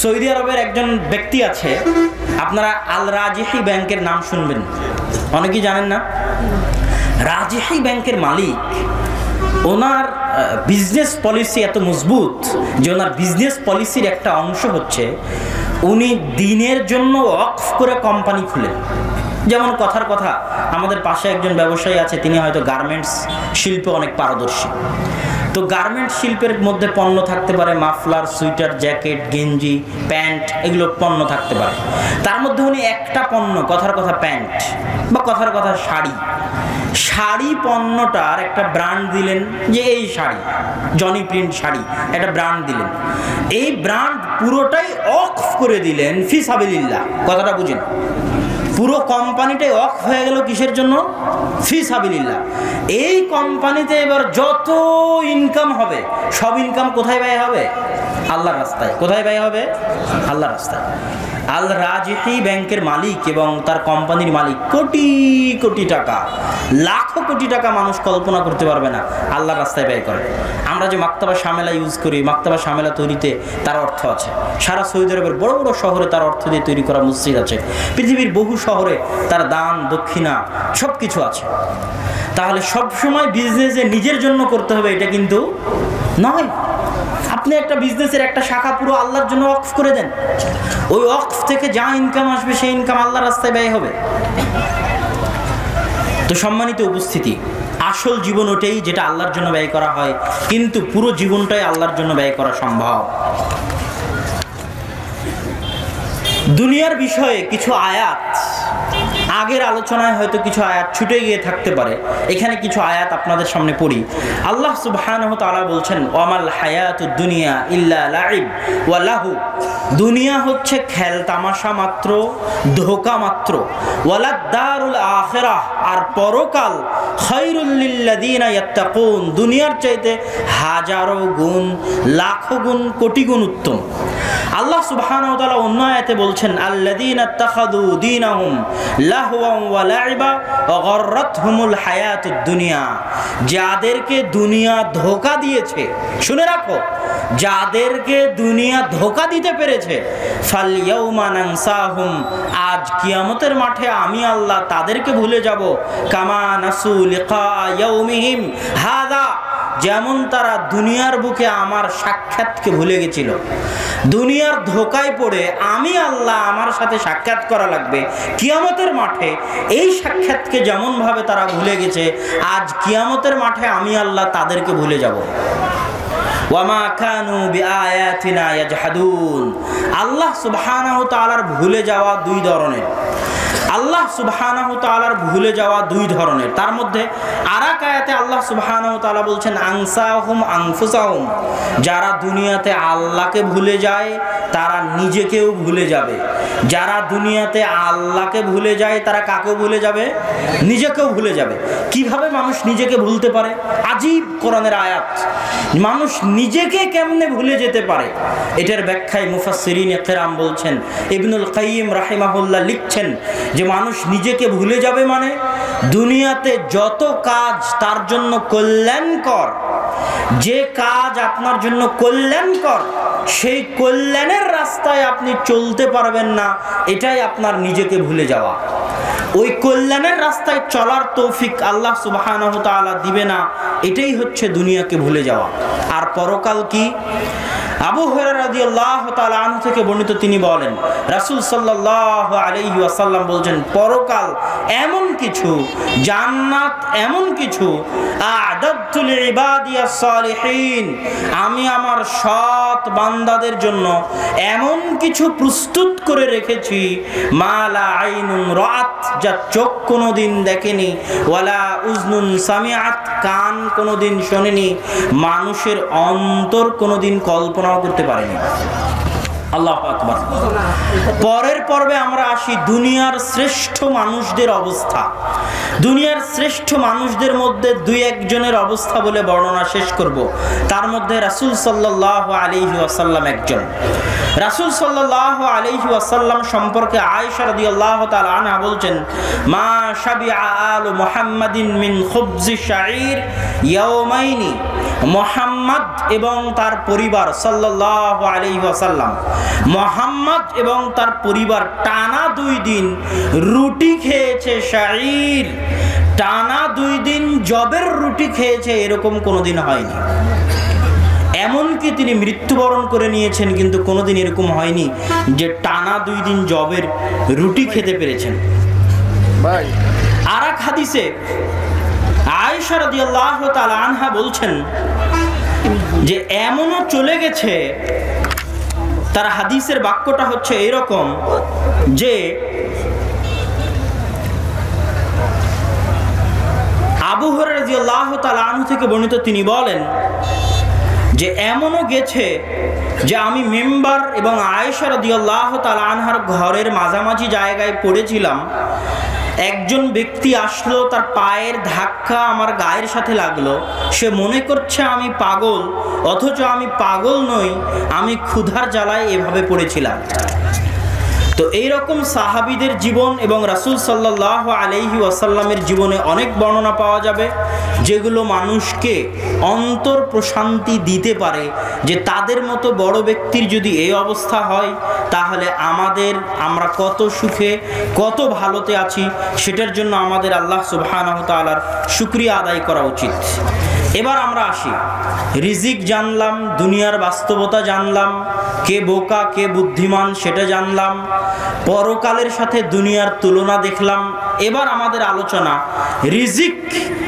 Saudi আরবের একজন ব্যক্তি আছে, আপনারা আল রাজিহি ব্যাংকের নাম শুনবেন, অনেকেই জানেন না। রাজিহি ব্যাংকের মালিক, ওনার বিজনেস পলিসি এত মজবুত যে ওনার বিজনেস পলিসির একটা অংশ হচ্ছে উনি দিনের জন্য ওয়াকফ করে কোম্পানি খুলেন। যেমন কথার কথা, আমাদের পাশে একজন ব্যবসায়ী আছে, তিনি হয়তো গার্মেন্টস শিল্পে অনেক পারদর্শী। তো গার্মেন্টস শিল্পের মধ্যে পণ্য থাকতে পারে মাফলার, সুইটার, জ্যাকেট, গেঞ্জি, প্যান্ট, এগুলো পণ্য থাকতে পারে। তার মধ্যে উনি একটা পণ্য, কথার কথা প্যান্ট বা কথার কথা শাড়ি পণ্যটার একটা ব্র্যান্ড দিলেন, যে এই শাড়ি জনি প্রিন্ট শাড়ি, একটা ব্র্যান্ড দিলেন। এই ব্র্যান্ড পুরোটাই ওয়াকফ করে দিলেন ফি সাবিলিল্লাহ। কথাটা বুঝেন, পুরো কোম্পানিটাই ওয়াকফ হয়ে গেল কিসের জন্য? ফি সাবিলিল্লাহ। এই কোম্পানিতে এবার যত ইনকাম হবে, সব ইনকাম কোথায় ব্যয় হবে? আল্লাহর রাস্তায়। কোথায় ব্যয় হবে? আল্লাহর রাস্তায়। আল রাজিহি ব্যাংকের মালিক এবং তার কোম্পানির মালিক কোটি কোটি টাকা, লাখো কোটি টাকা মানুষ কল্পনা করতে পারবে না আল্লাহর রাস্তায় ব্যয় করে। আমরা যে মাক্তাবা শামেলা ইউজ করি, মাক্তাবা শামেলা তৈরিতে তার অর্থ আছে। সারা সৌদি আরবের বড় বড় শহরে তার অর্থ দিয়ে তৈরি করা মসজিদ আছে। পৃথিবীর বহু শহরে তার দান দক্ষিণা সব কিছু আছে। তাহলে সবসময় বিজনেসে নিজের জন্য করতে হবে এটা কিন্তু নয়। আপনি একটা বিজনেসের একটা শাখা পুরো আল্লাহর জন্য ওয়াকফ করে দেন, ওই ওয়াকফ থেকে যা ইনকাম আসবে সেই ইনকাম আল্লাহর রাস্তায় ব্যয় হবে। তো সম্মানিত উপস্থিতি, আসল জীবন ওটাই যেটা আল্লাহর জন্য ব্যয় করা হয়, কিন্তু পুরো জীবনটাই আল্লাহর জন্য ব্যয় করা সম্ভব। দুনিয়ার বিষয়ে কিছু আয়াত, আগের আলোচনায় হয়তো কিছু আয়াত ছুটে গিয়ে থাকতে পারে, এখানে কিছু আয়াত আপনাদের সামনে পড়ি। আল্লাহ সুবহানাহু ওয়া তাআলা বলছেন, ওয়ামাল হায়াতুদ দুনিয়া ইল্লা লাইব ওয়া লাহু, দুনিয়া হচ্ছে খেল তামাশা মাত্র, ধোঁকা মাত্র। ওয়ালাদ দারুল আখিরাহ, আর পরকাল খায়রুল লিল্লাযিনা ইয়াত্তাকুন, দুনিয়ার চাইতে হাজারো গুণ, লাখো গুণ, কোটি গুণ উত্তম। আল্লাহ সুবহানাহু ওয়া তাআলা অন্য আয়াতে বলছেন, আল্লাযীনা ইত্তাখাযু দীনাহুম লাহওয়ান ওয়া লাইবা ওয়া গাররাতহুমুল হায়াতুদ দুনিয়া, যাদেরকে দুনিয়া ধোঁকা দিয়েছে, শুনে রাখো, যাদেরকে দুনিয়া ধোঁকা দিতে পেরেছে, ফালইয়াউমা নানসাহুম, আজ কিয়ামতের মাঠে আমি আল্লাহ তাদেরকে ভুলে যাব, কামা নাসু লিকা ইয়াউমিহিম হাযা, যেমন তারা দুনিয়ার বুকে আমার সাক্ষাৎকে ভুলে গেছিল। দুনিয়ার ধোঁকায় পড়ে আমি আল্লাহ আমার সাথে সাক্ষাৎ করা লাগবে কিয়ামতের মাঠে, এই সাক্ষাৎকে যেমন ভাবে তারা ভুলে গেছে, আজ কিয়ামতের মাঠে আমি আল্লাহ তাদেরকে ভুলে যাব। ওয়ামা কানু বিআয়াতিনা ইয়াজহাদুন, আল্লাহ সুবহানাহু ওয়া তাআলার ভুলে যাওয়া দুই ধরনের। আল্লাহ সুবহানাহু ওয়া তাআলার ভুলে যাওয়া দুই ধরনের। তার মধ্যে আরেক আয়াতে আল্লাহ সুবহানাহু ওয়া তাআলা বলছেন, আনসাহুম আনফুসাহুম, যারা দুনিয়াতে আল্লাহকে ভুলে যায় তারা নিজেকেও ভুলে যাবে। যারা দুনিয়াতে আল্লাহকে ভুলে যায় তারা কাকে ভুলে যাবে? নিজেকেও ভুলে যাবে। কিভাবে মানুষ নিজেকে ভুলতে পারে? আজীব কোরআনের আয়াত। মানুষ নিজেকে কেমনে ভুলে যেতে পারে, এটার ব্যাখ্যায় মুফাসসিরিনে কেরাম বলছেন, ইবনুল কাইয়িম রাহিমাহুল্লাহ লিখছেন যে মানুষ নিজেকে ভুলে যাবে মানে দুনিয়াতে যত কাজ তার জন্য কল্যাণকর, যে কাজ আপনার জন্য কল্যাণকর, সেই কল্যাণের রাস্তায় আপনি চলতে পারবেন না, এটাই আপনার নিজেকে ভুলে যাওয়া। ওই কল্যাণের রাস্তায় চলার তৌফিক আল্লাহ সুবহানাহু ওয়া তাআলা দিবে না, এটাই হচ্ছে দুনিয়াকে ভুলে যাওয়া। আর পরকাল কি? আবু হুরায়রা রাদিয়াল্লাহু তাআলা আনহু থেকে বর্ণিত, তিনি বলেন, রাসূল সাল্লাল্লাহু আলাইহি ওয়াসাল্লাম বলছেন, পরকাল এমন কিছু, জান্নাত এমন কিছু, আ'দাদতু লিইবাদিয়াস সালিহিন, আমি আমার সৎ বান্দাদের জন্য এমন কিছু প্রস্তুত করে রেখেছি, মা লা আইনুন রাআত, যা চোখ কোনোদিন দেখেনি, ওয়ালা উজনুন সামিআত, কান কোনোদিন শোনেনি, মানুষের অন্তর কোনোদিন কল্পনা করতে পারেনি। আল্লাহু আকবার। পরের পর্বে আমরা আসি দুনিয়ার শ্রেষ্ঠ মানুষদের অবস্থা। দুনিয়ার শ্রেষ্ঠ মানুষদের মধ্যে দুই একজনের অবস্থা বলে বর্ণনা শেষ করব। তার মধ্যে রাসূল সাল্লাল্লাহু আলাইহি ওয়াসাল্লাম একজন। রাসূল সাল্লাল্লাহু আলাইহি ওয়াসাল্লাম সম্পর্কে আয়েশা রাদিয়াল্লাহু তাআলা আনহা বলছেন, মা শাবিআ আলু মুহাম্মাদিন মিন খুবজি শাঈর ইয়াওমাইনি মুহাম্মদ এবং তার পরিবার সাল্লাল্লাহু আলাইহি ওয়াসাল্লাম, মুহাম্মদ এবং তার পরিবার টানা 2 দিন রুটি খেয়েছে, শাঈর, টানা 2 দিন জবের রুটি খেয়েছে, এরকম কোনোদিন হয়নি। এমনকি তিনি মৃত্যুবরণ করে নিয়েছেন, কিন্তু কোনোদিন এরকম হয়নি যে টানা 2 দিন জবের রুটি খেতে পেরেছেন। আর এক হাদিসে আয়েশা রাদিয়াল্লাহু তাআলা আনহা বলছেন যে এমনও চলে গেছে, তার হাদিসের বাক্যটা হচ্ছে এরকম যে আবু হুরায়রা রাদিয়াল্লাহু তাআলা আনহু থেকে বর্ণিত, তিনি বলেন যে এমনও গেছে যে আমি মেম্বার এবং আয়েশা রাদিয়াল্লাহু তাআলা আনহার ঘরের মাঝামাঝি জায়গায় পড়েছিলাম, একজন ব্যক্তি আসলো, তার পায়ের ধাক্কা আমার গায়ের সাথে লাগলো, সে মনে করছে আমি পাগল, অথচ আমি পাগল নই, আমি ক্ষুধার জ্বালায় এভাবে পড়েছিলাম। তো এইরকম সাহাবীদের জীবন এবং রাসূল সাল্লাল্লাহু আলাইহি ওয়াসাল্লামের জীবনে অনেক বর্ণনা পাওয়া যাবে, যেগুলো মানুষকে অন্তর প্রশান্তি দিতে পারে যে তাদের মতো বড় ব্যক্তির যদি এই অবস্থা হয়, তাহলে আমরা কত সুখে কত ভালোতে আছি, সেটার জন্য আমাদের আল্লাহ সুবহানাহু ওয়া তাআলার শুকরিয়া আদায় করা উচিত। এবার আমরা আসি, রিজিক জানলাম, দুনিয়ার বাস্তবতা জানলাম, কে বোকা কে বুদ্ধিমান সেটা জানলাম, পরকালের সাথে দুনিয়ার তুলনা দেখলাম। এবার আমাদের আলোচনা, রিজিক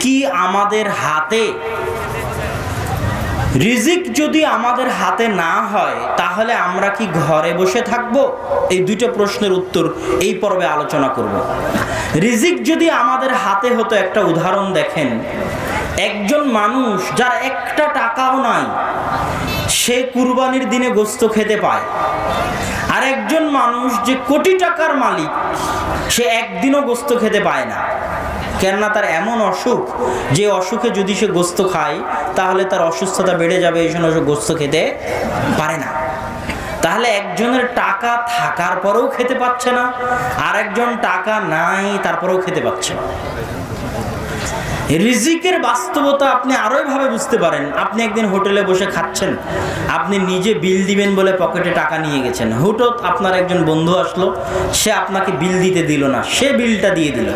কি আমাদের হাতে? রিজিক যদি আমাদের হাতে না হয়, তাহলে আমরা কি ঘরে বসে থাকব? এই 2টা প্রশ্নের উত্তর এই পর্বে আলোচনা করব। রিজিক যদি আমাদের হাতে হতো, একটা উদাহরণ দেখেন, একজন মানুষ যার একটা টাকাও নাই, সে কুরবানির দিনে গোশত খেতে পায়। আর একজন মানুষ যে কোটি টাকার মালিক, সে একদিনও গোশত খেতে পায় না। কেননা তার এমন অসুখ, যে অসুখে যদি সে গোশত খায় তাহলে তার অসুস্থতা বেড়ে যাবে, এই জন্য সে গোশত খেতে পারে না। তাহলে একজনের টাকা থাকার পরেও খেতে পাচ্ছে না, আর একজন টাকা নাই তারপরেও খেতে পাচ্ছে না। রিজিকের বাস্তবতা আপনি আরো ভাবে বুঝতে পারেন। আপনি একদিন হোটেলে বসে খাচ্ছেন, আপনি নিজে বিল দিবেন বলে পকেটে টাকা নিয়ে গেছেন, হুটহাট আপনার একজন বন্ধু আসলো, সে আপনাকে বিল দিতে দিল না, সে বিলটা দিয়ে দিল।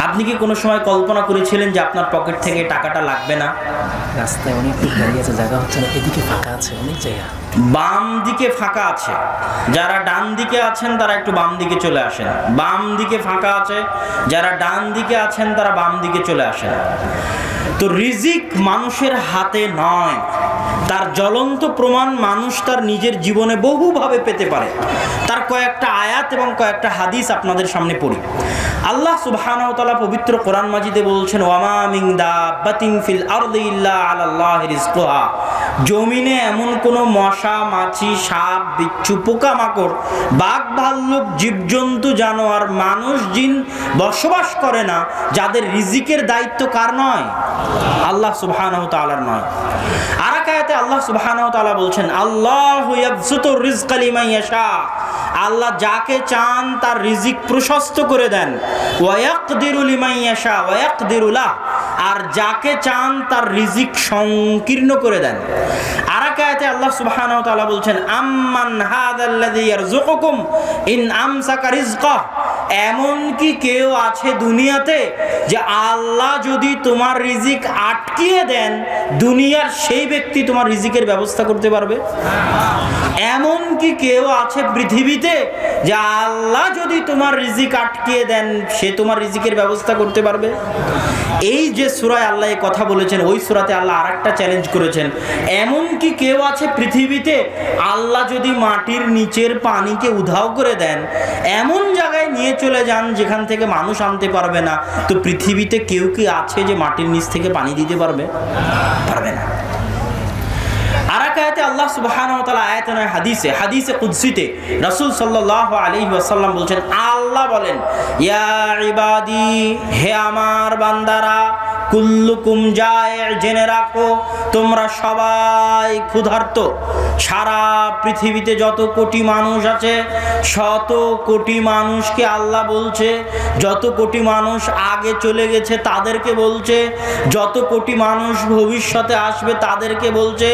আপনি কি কোনো সময় কল্পনা করেছিলেন যে আপনার পকেট থেকে টাকাটা লাগবে না? রাস্তায় অনেক গাড়ি আছে, জায়গা হচ্ছে না, এদিকে ফাঁকা আছে, অনেক জায়গা বাম দিকে ফাঁকা আছে, যারা ডান দিকে আছেন তারা একটু বাম দিকে চলে আসেন। বাম দিকে ফাঁকা আছে, যারা ডান দিকে আছেন তারা বাম দিকে চলে আসেন। তো রিজিক মানুষের হাতে নয়, তার জ্বলন্ত প্রমাণ মানুষ তার নিজের জীবনে বহুভাবে পেতে পারে। তার কয়েকটা আয়াত এবং কয়েকটা হাদিস আপনাদের সামনে পড়ি। আল্লাহ সুবহানাহু ওয়া তাআলা পবিত্র কোরআন মাজিদে বলছেন, ওয়ামা মিন দাব্বাতিন ফিল আরদি ইল্লা আলাল্লাহি রিজকুহা, জমিনে এমন কোনো মশা মাছি সাপ বিচ্ছু পোকামাকড় বাঘ ভাল্লুক জীবজন্তু জানোয়ার মানুষ জিন বসবাস করে না যাদের রিজিকের দায়িত্ব কার নয়? আল্লাহ সুবহানাহু ওয়া তাআলার নয়। আর এক আয়াতে আল্লাহ সুবহানাহু ওয়া তাআলা বলছেন, আল্লাহু ইয়াবসুতুর রিজকা লিমান ইয়াশা, আল্লাহ যাকে চান তার রিজিক প্রশস্ত করে দেন। ওয়া ইয়াকদিরু লিমান ইয়াশা ওয়া ইয়াকদিরু লাহ, আর যাকে চান তার রিজিক সংকীর্ণ করে দেন। আর এক আয়াতে আল্লাহ সুবহানাহু ওয়া তাআলা বলছেন, আম্মান হাযাল্লাযী ইয়ারযুকুকুম ইন আমসাকা রিজকাহ, এমন কি কেউ আছে দুনিয়াতে যে আল্লাহ যদি তোমার রিজিক আটকিয়ে দেন, দুনিয়ার সেই ব্যক্তি তোমার রিজিকের ব্যবস্থা করতে পারবে? এমন কি কেউ আছে পৃথিবীতে যে আল্লাহ যদি তোমার রিজিক আটকিয়ে দেন, সে তোমার রিজিকের ব্যবস্থা করতে পারবে? এই যে সূরায় আল্লাহ এই কথা বলেছেন, ওই সূরাতে আল্লাহ আরেকটা চ্যালেঞ্জ করেছেন, এমন কি কেউ আছে পৃথিবীতে আল্লাহ যদি মাটির নিচের পানিকে উধাও করে দেন, এমন জায়গায় নিয়ে চলে যান যেখান থেকে মানুষ আনতে পারবে না, তো পৃথিবীতে কেউ কি আছে যে মাটির নিচ থেকে পানি দিতে পারবে? পারবে না। আর এক আয়াতে আল্লাহ সুবহানাহু ওয়া তাআলা, আয়াতে নয় হাদিসে কুদসিতে রাসূল সাল্লাল্লাহু আলাইহি ওয়াসাল্লাম বলছেন, আল্লাহ বলেন, ইয়া ইবাদি, হে আমার বান্দারা, কুল্লুকুম জায়ে', জেনে রাখো তোমরা সবাই ক্ষুধার্ত। সারা পৃথিবীতে যত কোটি মানুষ আছে, শত কোটি মানুষকে আল্লাহ বলছে, যত কোটি মানুষ আগে চলে গেছে তাদেরকে বলছে, যত কোটি মানুষ ভবিষ্যতে আসবে তাদেরকে বলছে,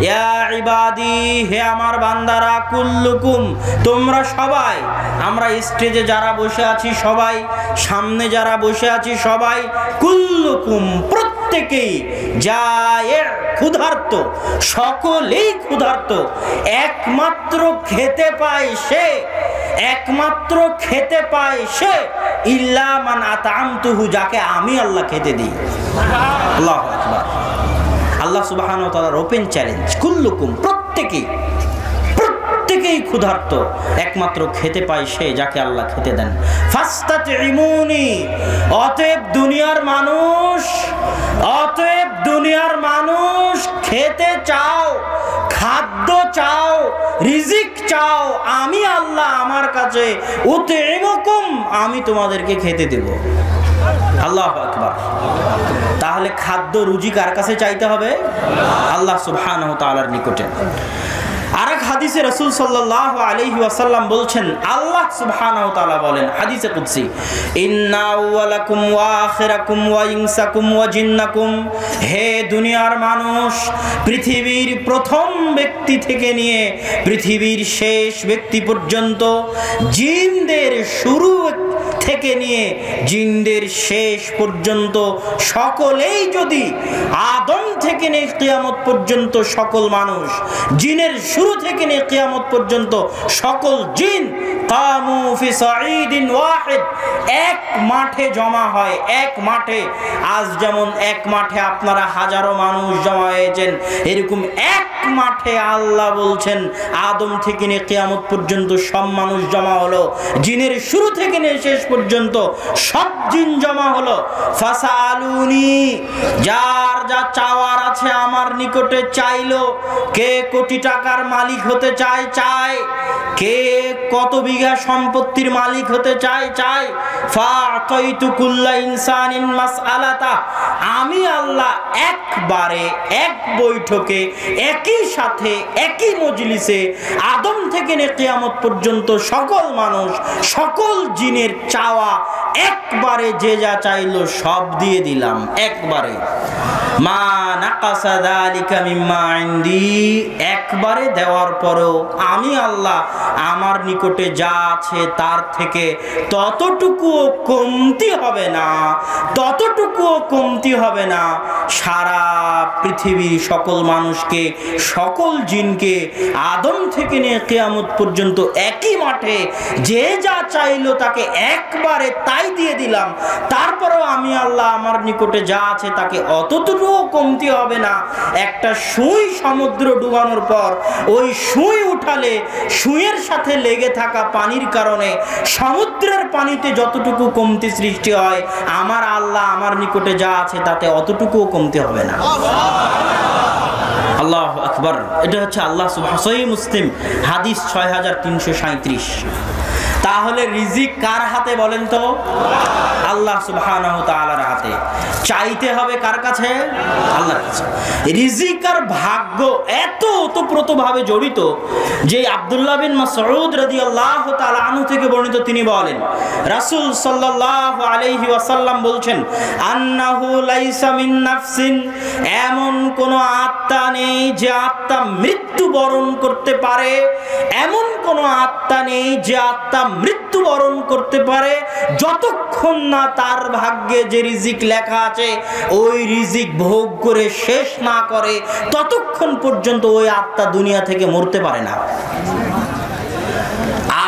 ইয়া ইবাদি, হে আমার বান্দারা, কুল্লুকুম, তোমরা সবাই, আমরা স্টেজে যারা বসে আছি সবাই, সামনে যারা বসে আছি সবাই, কুল্লুকুম, প্রত্যেকেই জায়ে', ক্ষুধার্ত, সকলেই ক্ষুধার্ত। একমাত্র খেতে পায় সে, একমাত্র খেতে পায় সে, ইল্লা মান আতআমতুহু, যাকে আমি আল্লাহ খেতে দিই। আল্লাহু আকবার। আল্লাহ সুবহানাহু ওয়া তাআলার ওপেন চ্যালেঞ্জ, কুল্লুকুম, প্রত্যেকেই ক্ষুধার্ত, একমাত্র খেতে পায় সে যাকে আল্লাহ খেতে দেন। ফাস্তাতইমুনি, অতএব দুনিয়ার মানুষ খেতে চাও, খাদ্য চাও, রিজিক চাও, আমি আল্লাহ আমার কাছে, উতইমুকুম, আমি তোমাদেরকে খেতে দেব। আল্লাহু আকবার। তাহলে খাদ্য রুজি কার কাছে চাইতে হবে? আল্লাহ সুবহানাহু ওয়া তাআলার নিকটে। আরেক হাদিসে রাসূল সাল্লাল্লাহু আলাইহি ওয়াসাল্লাম বলছেন, আল্লাহ সুবহানাহু ওয়া তাআলা বলেন হাদিসে কুদসি, ইন্না আউওয়ালাকুম ওয়া আখিরাকুম ওয়া ইনসাকুম ওয়া জিন্নাকুম, হে দুনিয়ার মানুষ, পৃথিবীর প্রথম ব্যক্তি থেকে নিয়ে পৃথিবীর শেষ ব্যক্তি পর্যন্ত, জিনদের শুরু থেকে নিয়ে জিনদের শেষ পর্যন্ত সকলেই যদি আদম থেকে নিয়ে কিয়ামত পর্যন্ত সকল মানুষ, জিনের শুরু থেকে নিয়ে কিয়ামত পর্যন্ত সকল জিন, কামু ফি সাঈদিন ওয়াহিদ, এক মাঠে জমা হয়, এক মাঠে। আজ যেমন এক মাঠে আপনারা হাজারো মানুষ জমা হয়েছেন, এরকম এক মাঠে আল্লাহ বলছেন আদম থেকে নিয়ে কিয়ামত পর্যন্ত সব মানুষ জমা হলো, জিনের শুরু থেকে নিয়ে শেষ পর্যন্ত সব জিন জমা হলো। ফাসালুনি, যার যা চাওয়ার আছে আমার নিকটে চাইলো। কে কোটি টাকার মালিক হতে চায়, কে কত বিঘা সম্পত্তির মালিক হতে চায়। ফাআতাইতু কুল্লা ইনসানিন মাসআলাতা, আমি আল্লাহ একবারে, এক বৈঠকে, একই সাথে, একই মজলিসে আদম থেকে নিয়ে কিয়ামত পর্যন্ত সকল মানুষ, সকল জিনের চাওয়া একবারে, যে যা চাইলো সব দিয়ে দিলাম একবারে। মা নাকাসা যালিকা মিম্মা ইনদি, একবারে দেওয়ার পরেও আমি আল্লাহ আমার নিকটে যা আছে তার থেকে ততটুকুও কমতি হবে না, ততটুকুও কমতি হবে না। সারা পৃথিবীর সকল মানুষকে, সকল জিনকে আদম থেকে নিয়ে কিয়ামত পর্যন্ত একই মাঠে যে যা চাইলো তাকে একবারে তাই দিয়ে দিলাম। তারপরেও আমি আল্লাহ আমার নিকটে যা আছে তাকে অতটুকুও কমতি হবে না। একটা সুই সমুদ্র ডুবানোর পর ওই সুই উঠালে সুইয়ের সাথে লেগে থাকা পানির কারণে সমুদ্রের পানিতে যতটুকু কমতি সৃষ্টি হয়, আমার আল্লাহ আমার নিকটে যা আছে তাতে অতটুকুও কমতি হবে না। আল্লাহু আকবার। এটা হচ্ছে আল্লাহ সুবহানাহু, সহিহ মুসলিম হাদিস 6337। তাহলে রিজিক কার হাতে বলেন তো? আল্লাহ সুবহানাহু তাআলার হাতে। চাইতে হবে কার কাছে? আল্লাহর কাছে। রিজিক আর ভাগ্য এত ওতপ্রোতভাবে জড়িত যে আব্দুল্লাহ বিন মাসউদ রাদিয়াল্লাহু তাআলা আনহু থেকে বর্ণিত, তিনি বলেন রাসূল সাল্লাল্লাহু আলাইহি ওয়াসাল্লাম বলছেন, আন্নাহু লাইসা মিন নাফসিন, এমন কোন আত্মা নেই যে আত্মা মৃত্যুবরণ করতে পারে, এমন কোন আত্মা নেই যে আত্মা মৃত্যুবরণ করতে পারে যতক্ষণ না তার ভাগ্যে যে রিজিক লেখা আছে ওই রিজিক ভোগ করে শেষ না করে, ততক্ষণ পর্যন্ত ওই আত্মা দুনিয়া থেকে মরতে পারে না।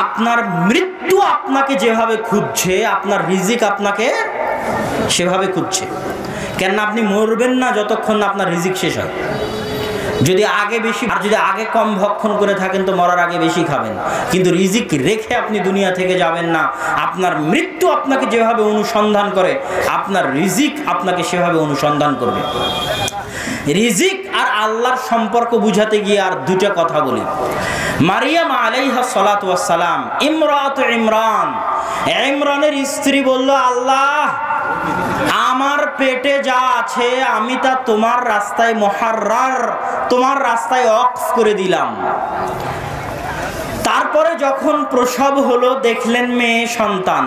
আপনার মৃত্যু আপনাকে যেভাবে খুঁজছে, আপনার রিজিক আপনাকে সেভাবে খুঁজছে। কেন আপনি মরবেন না যতক্ষণ না আপনার রিজিক শেষ হয়। যদি আগে বেশি, আর যদি আগে কম ভক্ষণ করে থাকেন তো মরার আগে বেশি খাবেন, কিন্তু রিজিক রেখে আপনি দুনিয়া থেকে যাবেন না। আপনার মৃত্যু আপনাকে যেভাবে অনুসন্ধান করে, আপনার রিজিক আপনাকে সেভাবে অনুসন্ধান করবে। রিজিক আর আল্লাহর সম্পর্ক বুঝাতে গিয়ে আর দুটো কথা বলি। মারিয়াম আলাইহা সালাতু ওয়াস সালাম, ইমরাতু ইমরান, ইমরানের স্ত্রী বলল, আল্লাহ আমার পেটে যা আছে আমি তা তোমার রাস্তায় মুহাররার, তোমার রাস্তায় ওয়াকফ করে দিলাম। তারপরে যখন প্রসব হলো দেখলেন মেয়ে সন্তান,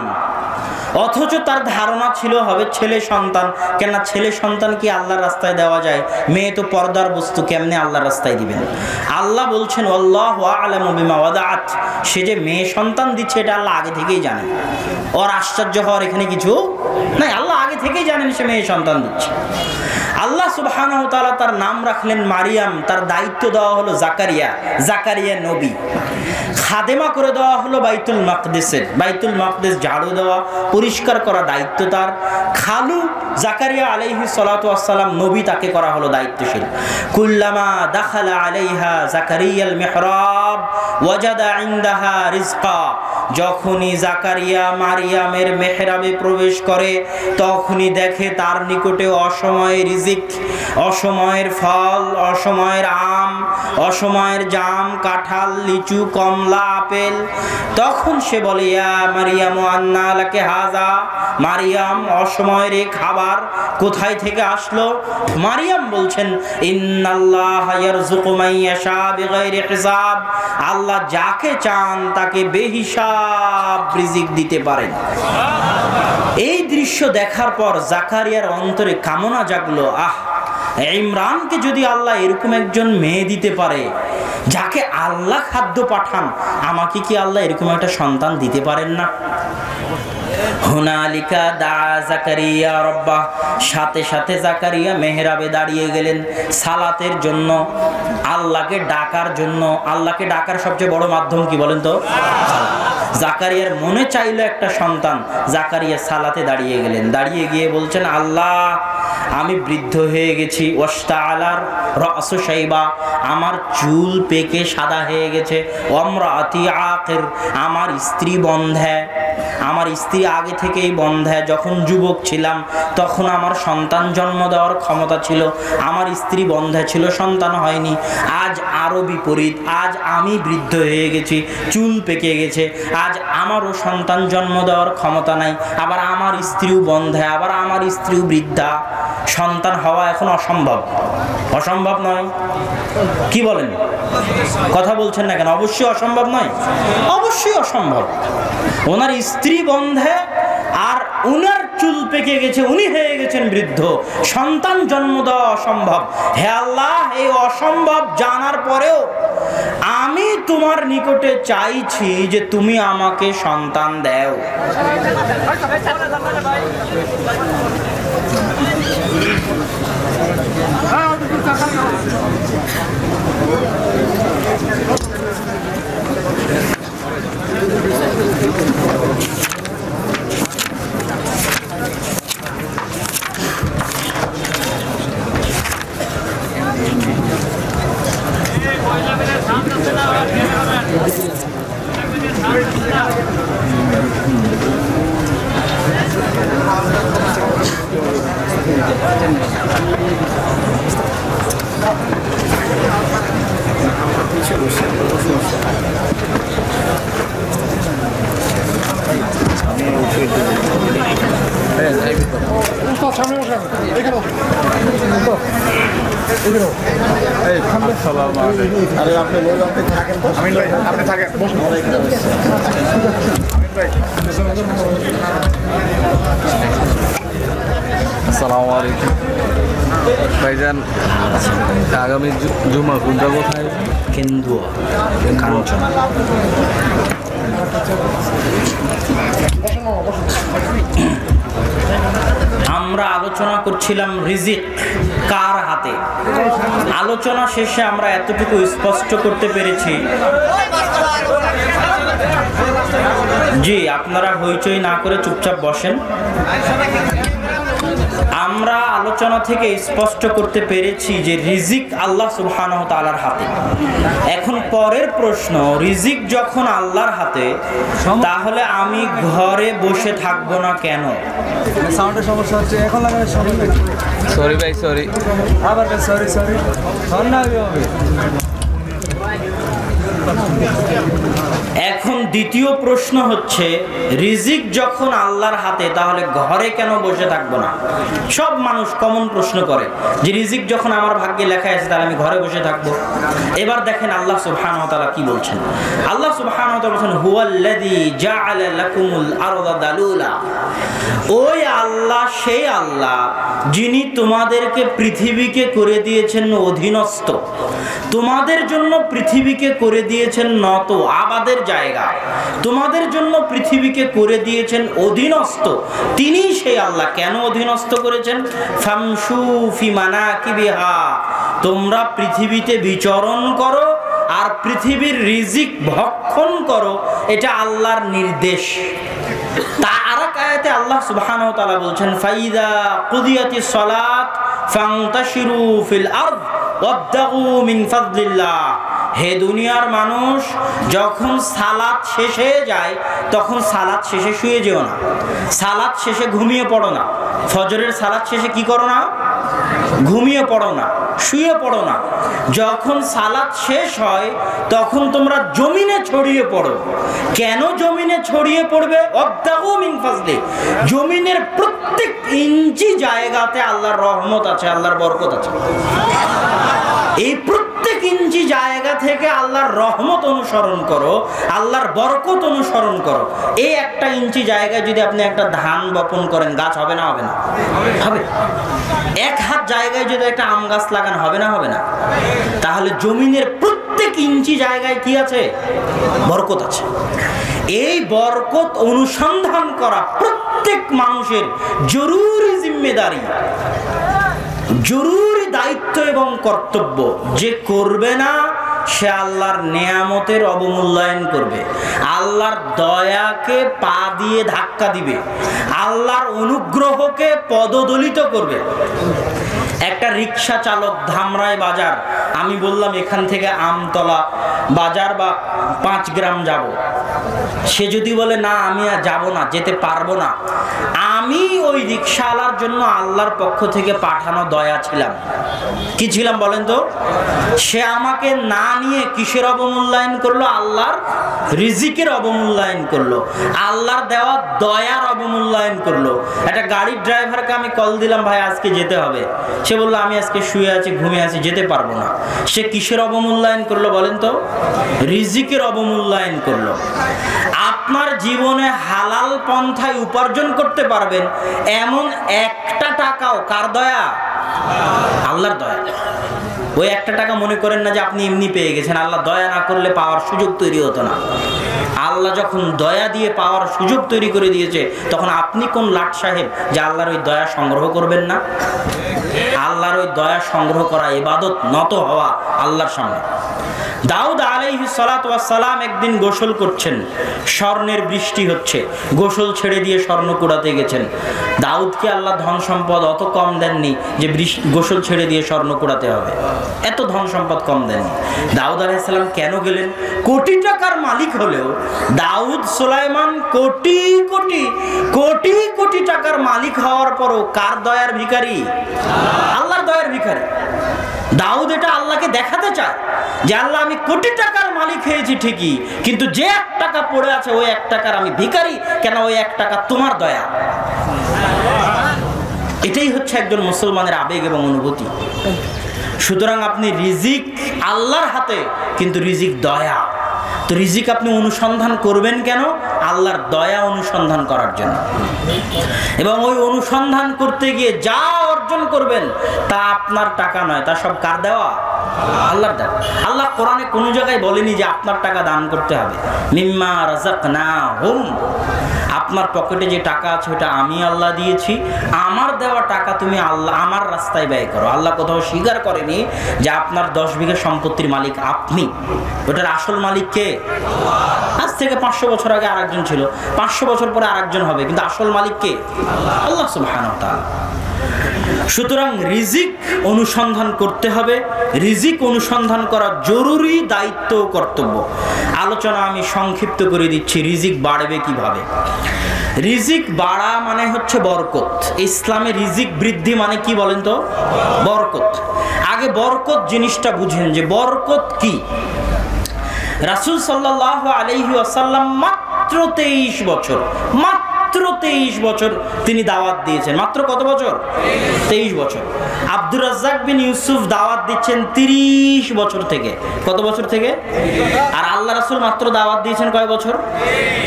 অথচ তার ধারণা ছিল হবে ছেলে সন্তান। কেন ছেলে সন্তান কি আল্লাহর রাস্তায় দেওয়া যায়? মেয়ে তো পর্দার বস্তু, কেমনে আল্লাহর রাস্তায় দিবেন? আল্লাহ বলছেন আল্লাহু আ'লামু বিমা ওয়াদাআত, সে যে মেয়ে সন্তান দিচ্ছে এটা আল্লাহ আগে থেকেই জানেন। ওর আশ্চর্য হওয়ার এখানে কিছু নাই, আল্লাহ আগে থেকেই জানেন সে মেয়ে সন্তান দিচ্ছে। আল্লাহ সুবহানাহু ওয়া তাআলা তার নাম রাখলেন মারিয়াম, তার দায়িত্ব দেওয়া হলো জাকারিয়া, জাকারিয়া নবী। খাদেমা করে দেওয়া হলো বাইতুল মাকদিসের, বাইতুল মাকদিস ঝাড়ু দেওয়া পরিষ্কার করা দায়িত্ব তার। খালু জাকারিয়া আলাইহিস সালাতু ওয়াস সালাম নবী, তাকে করা হলো দায়িত্বশীল। কুল্লামা দাখালা আলাইহা জাকারিয়াল মিহরাব ওয়াজাদা ইনদাহা রিজকা, যখনই জাকারিয়া মারিয়ামের মেহরাবে প্রবেশ করে তখনই দেখে তার নিকটে অসময়ে রিজিক, অসময়ের ফল, অসময়ের আম, অসময়ের জাম, কাঁঠাল, লিচু, কমলা, আপেল। তখন সে বলে, ইয়া মারিয়াম আন্না লাকি হাযা, মারিয়াম অসময়ের এই খাবার কোথায় থেকে আসলো? মারিয়াম বলছেন, ইন্নাল্লাহা ইয়ারযুকু মান ইয়াশা বিগাইরি হিসাব, আল্লাহ যাকে চান তাকে বেহিসাব রিজিক দিতে পারেন। এই দৃশ্য দেখার পর জাকারিয়ার অন্তরে কামনা জাগলো, আহ, ইমরানকে যদি আল্লাহ এরকম একজন মেয়ে দিতে পারে যাকে আল্লাহ খাদ্য পাঠান, আমাকে কি আল্লাহ এরকম একটা সন্তান দিতে পারেন না? হুনালিকা দা জাকারিয়া রাব্বাহ, সাথে সাথে জাকারিয়া মেহরাবে দাঁড়িয়ে গেলেন সালাতের জন্য, আল্লাহকে ডাকার জন্য। আল্লাহকে ডাকার সবচেয়ে বড় মাধ্যম কি বলেন তো? জাকারিয়ার মনে চাইলো একটা সন্তান, জাকারিয়া সালাতে দাঁড়িয়ে গেলেন। দাঁড়িয়ে গিয়ে বলছেন, আল্লাহ আমি বৃদ্ধ হয়ে গেছি, ওয়াশতাআলার রাসু শাইবা, আমার চুল পেকে সাদা হয়ে গেছে, ওয়ামরাতি আকির, আমার স্ত্রী বন্ধ্যা, আমার স্ত্রী আগে থেকেই বন্ধ্যা। যখন যুবক ছিলাম তখন আমার সন্তান জন্ম দেওয়ার ক্ষমতা ছিল, আমার স্ত্রী বন্ধ্যা ছিল, সন্তান হয়নি। আজ আরো বিপরীত, আজ আমি বৃদ্ধ হয়ে গেছি, চুল পেকে গেছে, আজ আমারও সন্তান জন্ম দেওয়ার ক্ষমতা নাই, আবার আমার স্ত্রীও বন্ধ্যা, আবার আমার স্ত্রীও বৃদ্ধা। সন্তান হওয়া এখন অসম্ভব। অসম্ভব নয়? কি বলেন? কথা বলছেন না কেন? অবশ্যই অসম্ভব নয়, অবশ্যই অসম্ভব। ওনার স্ত্রী বন্ধ্যা আর উনার চুল পেকে গেছে, উনি হয়ে গেছেন বৃদ্ধ, সন্তান জন্ম দেওয়া অসম্ভব। হে আল্লাহ, এই অসম্ভব জানার পরেও আমি তোমার নিকটে চাইছি যে তুমি আমাকে সন্তান দাও। আসসালামু আলাইকুম ভাইজান, আগামী জুমা কোনটা কোথায়? কেন্দুয়া, কাঞ্চনা। আমরা আলোচনা করছিলাম রিজিক কার হাতে। আলোচনা শেষে আমরা এতটুকু স্পষ্ট করতে পেরেছি, জি আপনারা হইচই না করে চুপচাপ বসেন। আমরা আলোচনা থেকে স্পষ্ট করতে পেরেছি যে রিজিক আল্লাহ সুবহানাহু ওয়া তাআলার হাতে। এখন পরের প্রশ্ন, রিজিক যখন আল্লাহর হাতে, তাহলে আমি ঘরে বসে থাকবো না কেন? সাউন্ডের সমস্যা হচ্ছে, এখন লাগানোর সময় নেই। সরি ভাই, সরি। আবার সরি সরি না হবে। এখন দ্বিতীয় প্রশ্ন হচ্ছে, রিজিক যখন আল্লাহর হাতে, তাহলে ঘরে কেন বসে থাকবো না? সব মানুষ কমন প্রশ্ন করে যে রিজিক যখন আমার ভাগ্যে লেখা আছে, তাহলে আমি ঘরে বসে থাকবো। এবার দেখেন আল্লাহ সুবহানাহু ওয়া তাআলা কি বলছেন। আল্লাহ সুবহানাহু ওয়া তাআলা বলছেন, হুয়াল্লাযী জাআলা লাকুমুল আরদা দালুলা। ওই আল্লাহ, সেই আল্লাহ যিনি তোমাদেরকে পৃথিবীকে করে দিয়েছেন অধীনস্থ, তোমাদের জন্য পৃথিবীকে করে দিয়েছেন নত আবাদের জায়গা, তোমাদের জন্য পৃথিবীকে করে দিয়েছেন অধীনস্থ। তিনি সেই আল্লাহ। কেন অধীনস্থ করেছেন? ফামশু ফি মানাকিবিহা, তোমরা পৃথিবীতে বিচরণ করো আর পৃথিবীর রিজিক ভক্ষণ করো, এটা আল্লাহর নির্দেশ। তার আয়াতে আল্লাহ সুবহানাহু ওয়া তাআলা বলছেন, ফাইদা কুদিয়াতিস সালাত ফান্তাশিরু ফিল আরদ ওয়াবতাগু মিন ফাদলিল্লাহ। হে দুনিয়ার মানুষ, যখন সালাত শেষ হয়ে যায়, তখন সালাত শেষে শুয়ে যেও না, সালাত শেষে ঘুমিয়ে পড়ো না। ফজরের সালাত শেষে কি করো না? ঘুমিয়ে পড়ো না, শুয়ে পড়ো না। যখন সালাত শেষ হয়, তখন তোমরা জমিনে ছড়িয়ে পড়ো। কেন জমিনে ছড়িয়ে পড়বে? ওয়াবতাগু মিন ফাজলি, জমিনের প্রত্যেক ইঞ্চি জায়গাতে আল্লাহর রহমত আছে, আল্লাহর বরকত আছে। এই প্রত্যেক ইঞ্চি জায়গা থেকে আল্লাহর রহমত অনুসরণ করো, আল্লাহর বরকত অনুসরণ করো। এই একটা ইঞ্চি জায়গায় যদি আপনি একটা ধান বপন করেন, গাছ হবে না? হবে না? হবে। এক হাত জায়গায় যদি একটা আম গাছ লাগান, হবে না? হবে না? তাহলে জমিনের প্রত্যেক ইঞ্চি জায়গায় কি আছে? বরকত আছে। এই বরকত অনুসন্ধান করা প্রত্যেক মানুষের জরুরি জিম্মেদারি, জরুরি দায়িত্ব এবং কর্তব্য। যে করবে না, সে আল্লাহর নেয়ামতের অবমূল্যায়ন করবে, আল্লাহর দয়াকে পা দিয়ে ধাক্কা দিবে, আল্লাহর অনুগ্রহকে পদদলিত করবে। একটা রিক্সা চালক ধামরাই বাজার, আমি বললাম এখান থেকে আমতলা বাজার বা 5 গ্রাম যাব, সে যদি বলে না আমি আর যাবো না, যেতে পারবো না, আমি ওই রিক্সাওয়ালার জন্য আল্লাহর পক্ষ থেকে পাঠানো দয়া ছিলাম। কি ছিলাম বলেন তো? সে আমাকে না নিয়ে কিসের অবমূল্যায়ন করলো? আল্লাহর রিজিকের অবমূল্যায়ন করলো, আল্লাহর দেওয়া দয়ার অবমূল্যায়ন করলো। একটা গাড়ির ড্রাইভারকে আমি কল দিলাম, ভাই আজকে যেতে হবে, সে বললো আমি আজকে শুয়ে আছি, ঘুমিয়ে আছি, যেতে পারবো না। সে কিসের অবমূল্যায়ন করলো বলেন তো? রিজিকের অবমূল্যায়ন করলো। আপনার জীবনে হালাল পন্থায় উপার্জন করতে পারবেন এমন একটা টাকাও কার দয়া? আল্লাহর দয়া। ওই একটা টাকা মনে করেন না যে আপনি এমনি পেয়ে গেছেন, আল্লাহ দয়া না করলে পাওয়ার সুযোগ তৈরি হতো না। আল্লাহ যখন দয়া দিয়ে পাওয়ার সুযোগ তৈরি করে দিয়েছে, তখন আপনি কোন লাট সাহেব যে আল্লাহর ওই দয়া সংগ্রহ করবেন না? আল্লাহর ওই দয়া সংগ্রহ করা ইবাদত, নত হওয়া আল্লাহর সামনে। দাউদ আলাইহিস সালাতু ওয়াস সালাম একদিন গোসল করছেন, স্বর্ণের বৃষ্টি হচ্ছে, গোসল ছেড়ে দিয়ে স্বর্ণ কুড়াতে গেছেন। দাউদকে আল্লাহ ধন সম্পদ অত কম দেননি যে গোসল ছেড়ে দিয়ে স্বর্ণ কুড়াতে হবে, এত ধন সম্পদ কম দেননি। দাউদ আলাইহিস সালাম কেন গেলেন? কোটি টাকার মালিক হলেও দাউদ সুলাইমান কোটি কোটি কোটি কোটি টাকার মালিক হওয়ার পরও কার দয়ার ভিখারি? আল্লাহর দয়ার ভিখারি। দাউদ এটা আল্লাহকে দেখাতে চায় যে আল্লাহ আমি কোটি টাকার মালিক হয়েছি ঠিকই, কিন্তু যে 1 টাকা পড়ে আছে ওই 1 টাকার আমি ভিখারি, কেন ওই 1 টাকা তোমার দয়া। এটাই হচ্ছে একজন মুসলমানের আবেগ এবং অনুভূতি। সুতরাং আপনি রিজিক আল্লাহর হাতে, কিন্তু রিজিক দয়া। তো রিজিক আপনি অনুসন্ধান করবেন কেন? আল্লাহর দয়া অনুসন্ধান করার জন্য। এবং ওই অনুসন্ধান করতে গিয়ে যা অর্জন করবেন তা আপনার টাকা নয়, তা সব কার দেওয়া? আল্লাহর দেওয়া। আল্লাহ কোরআনে কোনো জায়গায় বলেনি যে আপনার টাকা দান করতে হবে। মিম্মা রাযাকনাহুম, আপনার পকেটে যে টাকা আছে ওটা আমি আল্লাহ দিয়েছি, আমার দেওয়া টাকা তুমি আল্লাহ আমার রাস্তায় ব্যয় করো। আল্লাহ কোথাও স্বীকার করেনি যে আপনার 10 বিঘা সম্পত্তির মালিক আপনি, ওটার আসল মালিক কে? আজ থেকে 500 বছর আগে আরেকজন ছিল, 500 বছর পরে আরেকজন হবে, কিন্তু আসল মালিক কে? আল্লাহ সুবহানাহু ওয়া তাআলা। সুতরাং রিজিক অনুসন্ধান করতে হবে। রিজিক অনুসন্ধান করা জরুরি দায়িত্ব ও কর্তব্য। আলোচনা আমি সংক্ষিপ্ত করে দিচ্ছি, রিজিক বাড়বে কিভাবে। রিজিক বাড়া মানে হচ্ছে বরকত। ইসলামে রিজিক বৃদ্ধি মানে কি বলেন তো? বরকত। আগে বরকত জিনিসটা বুঝেন যে বরকত কি। রাসূল সাল্লাল্লাহু আলাইহি ওয়াসাল্লাম মাত্র 23 বছর, মাত্র 23 বছর তিনি দাওয়াত দিয়েছেন। মাত্র কত বছর? 23 বছর। আব্দুর রাজ্জাক বিন ইউসুফ দাওয়াত দিচ্ছেন 30 বছর থেকে। কত বছর থেকে? আর আল্লাহ রাসূল মাত্র দাওয়াত দিয়েছেন কয় বছর?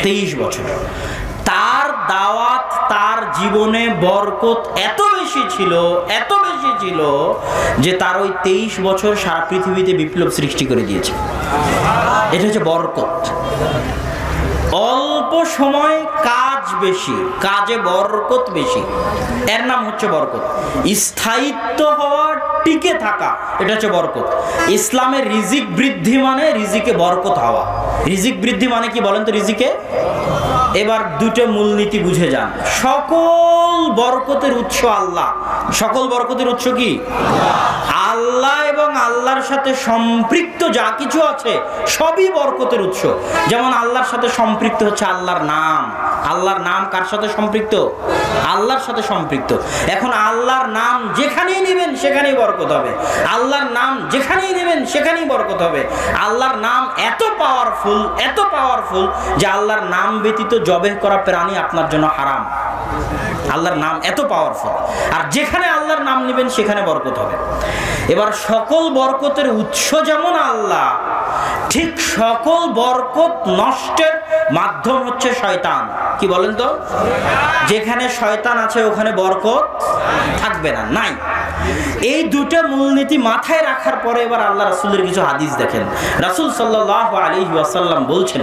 23 বছর। তার দাওয়াত, তার জীবনে বরকত এত বেশি ছিল, এত বেশি ছিল যে তার ওই 23 বছর সারা পৃথিবীতে বিপ্লব সৃষ্টি করে দিয়েছে। এটা হচ্ছে বরকত। অল্প সময় কাজ বেশি, কাজে বরকত বেশি, এর নাম হচ্ছে বরকত। স্থায়িত্ব হওয়া, টিকে থাকা, এটা হচ্ছে বরকত। ইসলামের রিজিক বৃদ্ধি মানে রিজিকে বরকত হওয়া। রিজিক বৃদ্ধি মানে কি বলেন তো? রিজিকে এবার দুটো মূলনীতি বুঝে যান। সকল বরকতের উৎস আল্লাহ। সকল বরকতের উৎস কি? আল্লাহ এবং আল্লাহর সাথে সম্পৃক্ত যা কিছু আছে সবই বরকতের উৎস। যেমন আল্লাহর সাথে সম্পৃক্ত হচ্ছে আল্লাহর নাম। আল্লাহর নাম কার সাথে সম্পৃক্ত? আল্লাহর সাথে সম্পৃক্ত। এখন আল্লাহর নাম যেখানেই নেবেন সেখানেই বরকত হবে। আল্লাহর নাম যেখানেই নেবেন সেখানেই বরকত হবে। আল্লাহর নাম এত পাওয়ারফুল, এত পাওয়ারফুল যে আল্লাহর নাম ব্যতীত জবেহ করা প্রাণী আপনার জন্য হারাম। আল্লাহর নাম এত পাওয়ারফুল। আর যেখানে আল্লাহর নাম নেবেন সেখানে বরকত হবে। এবার সকল বরকতের উৎস যেমন আল্লাহ, ঠিক সকল বরকত নষ্টের মাধ্যম হচ্ছে শয়তান। কি বলেন তো? যেখানে শয়তান আছে ওখানে বরকত থাকবে না, নাই। এই দুটো মূলনীতি মাথায় রাখার পরে এবার আল্লাহ রাসূলের কিছু হাদিস দেখেন। রাসূল সাল্লাল্লাহু আলাইহি ওয়াসাল্লাম বলছেন,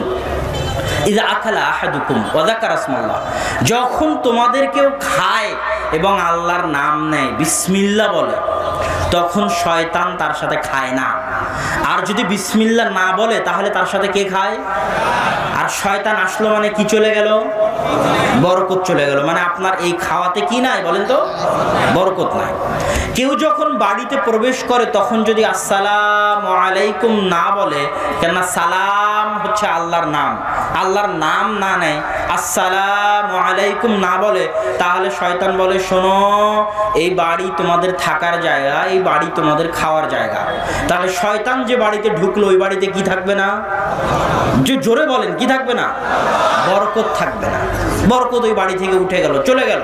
ইযা আকালা আহাদুকুম ওয়া যাকারা ইসমাল্লাহ, যখন তোমাদের কেউ খায় এবং আল্লাহর নাম নেয়, বিসমিল্লাহ বলে, তখন শয়তান তার সাথে খায় না। আর যদি বিসমিল্লাহ না বলে তাহলে তার সাথে কে খায়? আর শয়তান আসলো মানে কি চলে গেল? বরকত চলে গেল। মানে আপনার এই খাওয়াতে কি নাই বলেন তো? বরকত নাই। কেউ যখন বাড়িতে প্রবেশ করে তখন যদি আসসালামু আলাইকুম না বলে, কেননা সালাম হচ্ছে আল্লাহর নাম, আল্লাহর নাম না নেয়, আসসালামু আলাইকুম না বলে, তাহলে শয়তান বলে, শোনো, এই বাড়ি তোমাদের থাকার জায়গা, এই বাড়ি তোমাদের খাওয়ার জায়গা। তাহলে শয়তান যে বাড়িতে ঢুকলো ওই বাড়িতে কি থাকবে না? জোরে বলেন, কি থাকবে না? বরকত থাকবে না। বরকত ওই বাড়ি থেকে উঠে গেল, চলে গেল।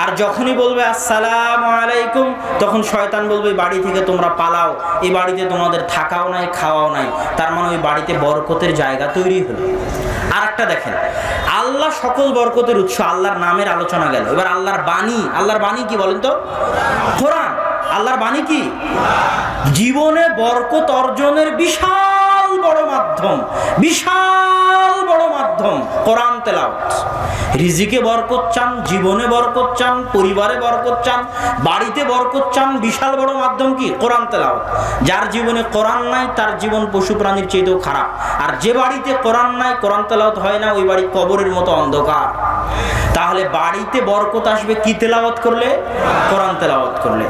আর যখনই বলবে আসসালামু আলাইকুম, তখন শয়তান বলবে বাড়ি থেকে তোমরা পালাও, এই বাড়িতে তোমাদের থাকাও নাই, খাওয়াও নাই। তার মানে ওই বাড়িতে বরকতের জায়গা তৈরি হলো। আর একটা দেখেন, আল্লাহ সকল বরকতের উৎস, আল্লাহর নামের আলোচনা গেল। এবার আল্লাহর বাণী। আল্লাহর বাণী কি বলেন তো? কোরআন। আল্লাহর বাণী কি? জীবনে বরকত অর্জনের বিশাল বড় মাধ্যম, বিশাল বড় মাধ্যম কোরআন তেলাওয়াত। রিজিকে বরকত চান, জীবনে বরকত চান, পরিবারে বরকত চান, বাড়িতে বরকত চান, বিশাল বড় মাধ্যম কি? কোরআন তেলাওয়াত। যার জীবনে কোরআন নাই তার জীবন পশু প্রাণীর চেয়েও খারাপ। আর যে বাড়িতে কোরআন নাই, কোরআন তেলাওয়াত হয় না, ওই বাড়ি কবরের মতো অন্ধকার। তাহলে বাড়িতে বরকত আসবে কি তেলাওয়াত করলে? কোরআন তেলাওয়াত করলে।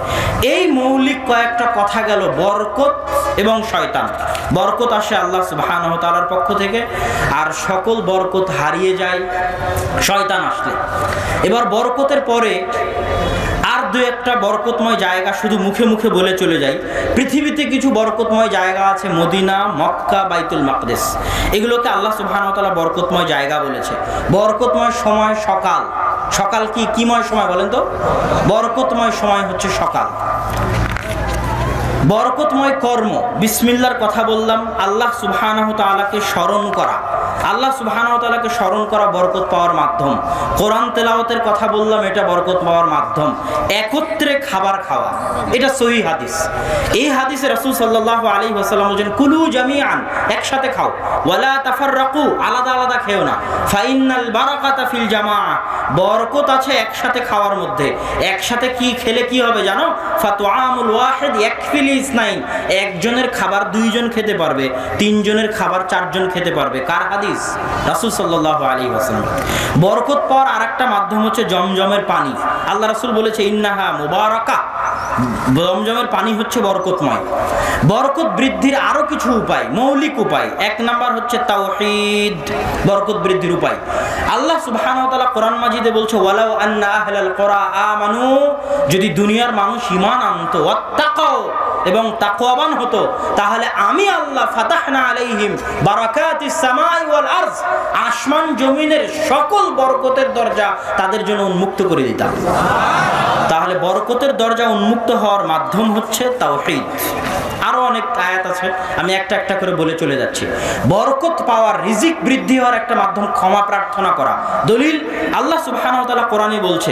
এই মৌলিক কয়েকটা কথা গেল বরকত এবং শয়তান। বরকত আসে আল্লাহ সুবহানাহু ওয়া তাআলার পক্ষ থেকে, আর সকল বরকত হারিয়ে যায় শয়তান আসলে। এবার বরকতের পরে আর দু একটা বরকতময় জায়গা শুধু মুখে মুখে বলে চলে যাই। পৃথিবীতে কিছু বরকতময় জায়গা আছে, মদিনা, মক্কা, বাইতুল মাকদিস। এগুলোকে আল্লাহ সুবহানাহু ওয়া তাআলা বরকতময় জায়গা বলেছে। বরকতময় সময় সকাল। সকাল কি কিময় সময় বলেন তো? বরকতময় সময় হচ্ছে সকাল। বরকতময় কর্ম, বিসমিল্লাহর কথা বললাম, আল্লাহ সুবহানাহু ওয়া তাআলাকে স্মরণ করা। আল্লাহ সুবহানাহু ওয়া তাআলাকে স্মরণ করা বরকত পাওয়ার মাধ্যম। কোরআন তেলাওয়াতের কথা বললাম, এটা বরকত পাওয়ার মাধ্যম। একত্রে খাবার খাওয়া, এটা সহিহ হাদিস। এই হাদিসে রাসূল সাল্লাল্লাহু আলাইহি ওয়াসাল্লাম বলেন, কুলু জামিআন, একসাথে খাও, ওয়ালা তাফাররাকু, আলাদা আলাদা খেও না। ফাইনাল বারাকাতা ফিল জামাআ, বরকত আছে একসাথে খাওয়ার মধ্যে। একসাথে কি খেলে কি হবে জানো? ফাতুআমুল ওয়াহিদ ইয়াকফিল ইসনাইন, একজনের খাবার দুইজন খেতে পারবে, তিনজনের খাবার চারজন খেতে পারবে। কার হাদিস? হাদিস রাসূল সাল্লাল্লাহু আলাইহি ওয়াসাল্লাম। বরকত পাওয়ার আরেকটা মাধ্যম হচ্ছে জমজমের পানি। আল্লাহ রাসূল বলেছে ইন্নাহা মুবারাকা, জমজমের পানি হচ্ছে বরকতময়। বরকত বৃদ্ধির আরো কিছু উপায়, মৌলিক উপায়। এক নাম্বার হচ্ছে তাওহীদ, বরকত বৃদ্ধির উপায়। আল্লাহ সুবহানাহু ওয়া তাআলা কোরআন মাজিদে বলছে ওয়ালাউ আন্না আহলাল কুরা আমানু, যদি দুনিয়ার মানুষ ঈমান আনতো, ওয়াত্তাকাও, এবং তাকওয়াবান হতো, তাহলে আমি আল্লাহ ফাতাহনা আলাইহিম বারাকাতিস সামাই ওয়াল আরজ, আসমান জমিনের সকল বরকতের দরজা তাদের জন্য উন্মুক্ত করে দিতাম। তাহলে বরকতের দরজা উন্মুক্ত হওয়ার মাধ্যম হচ্ছে তাওহীদ। আরো অনেক আয়াত আছে, আমি একটা একটা করে বলে চলে যাচ্ছি। বরকত পাওয়ার, রিজিক বৃদ্ধি হওয়ার একটা মাধ্যম ক্ষমা প্রার্থনা করা। দলিল আল্লাহ সুবহানাহু ওয়া তাআলা কোরআনে বলছে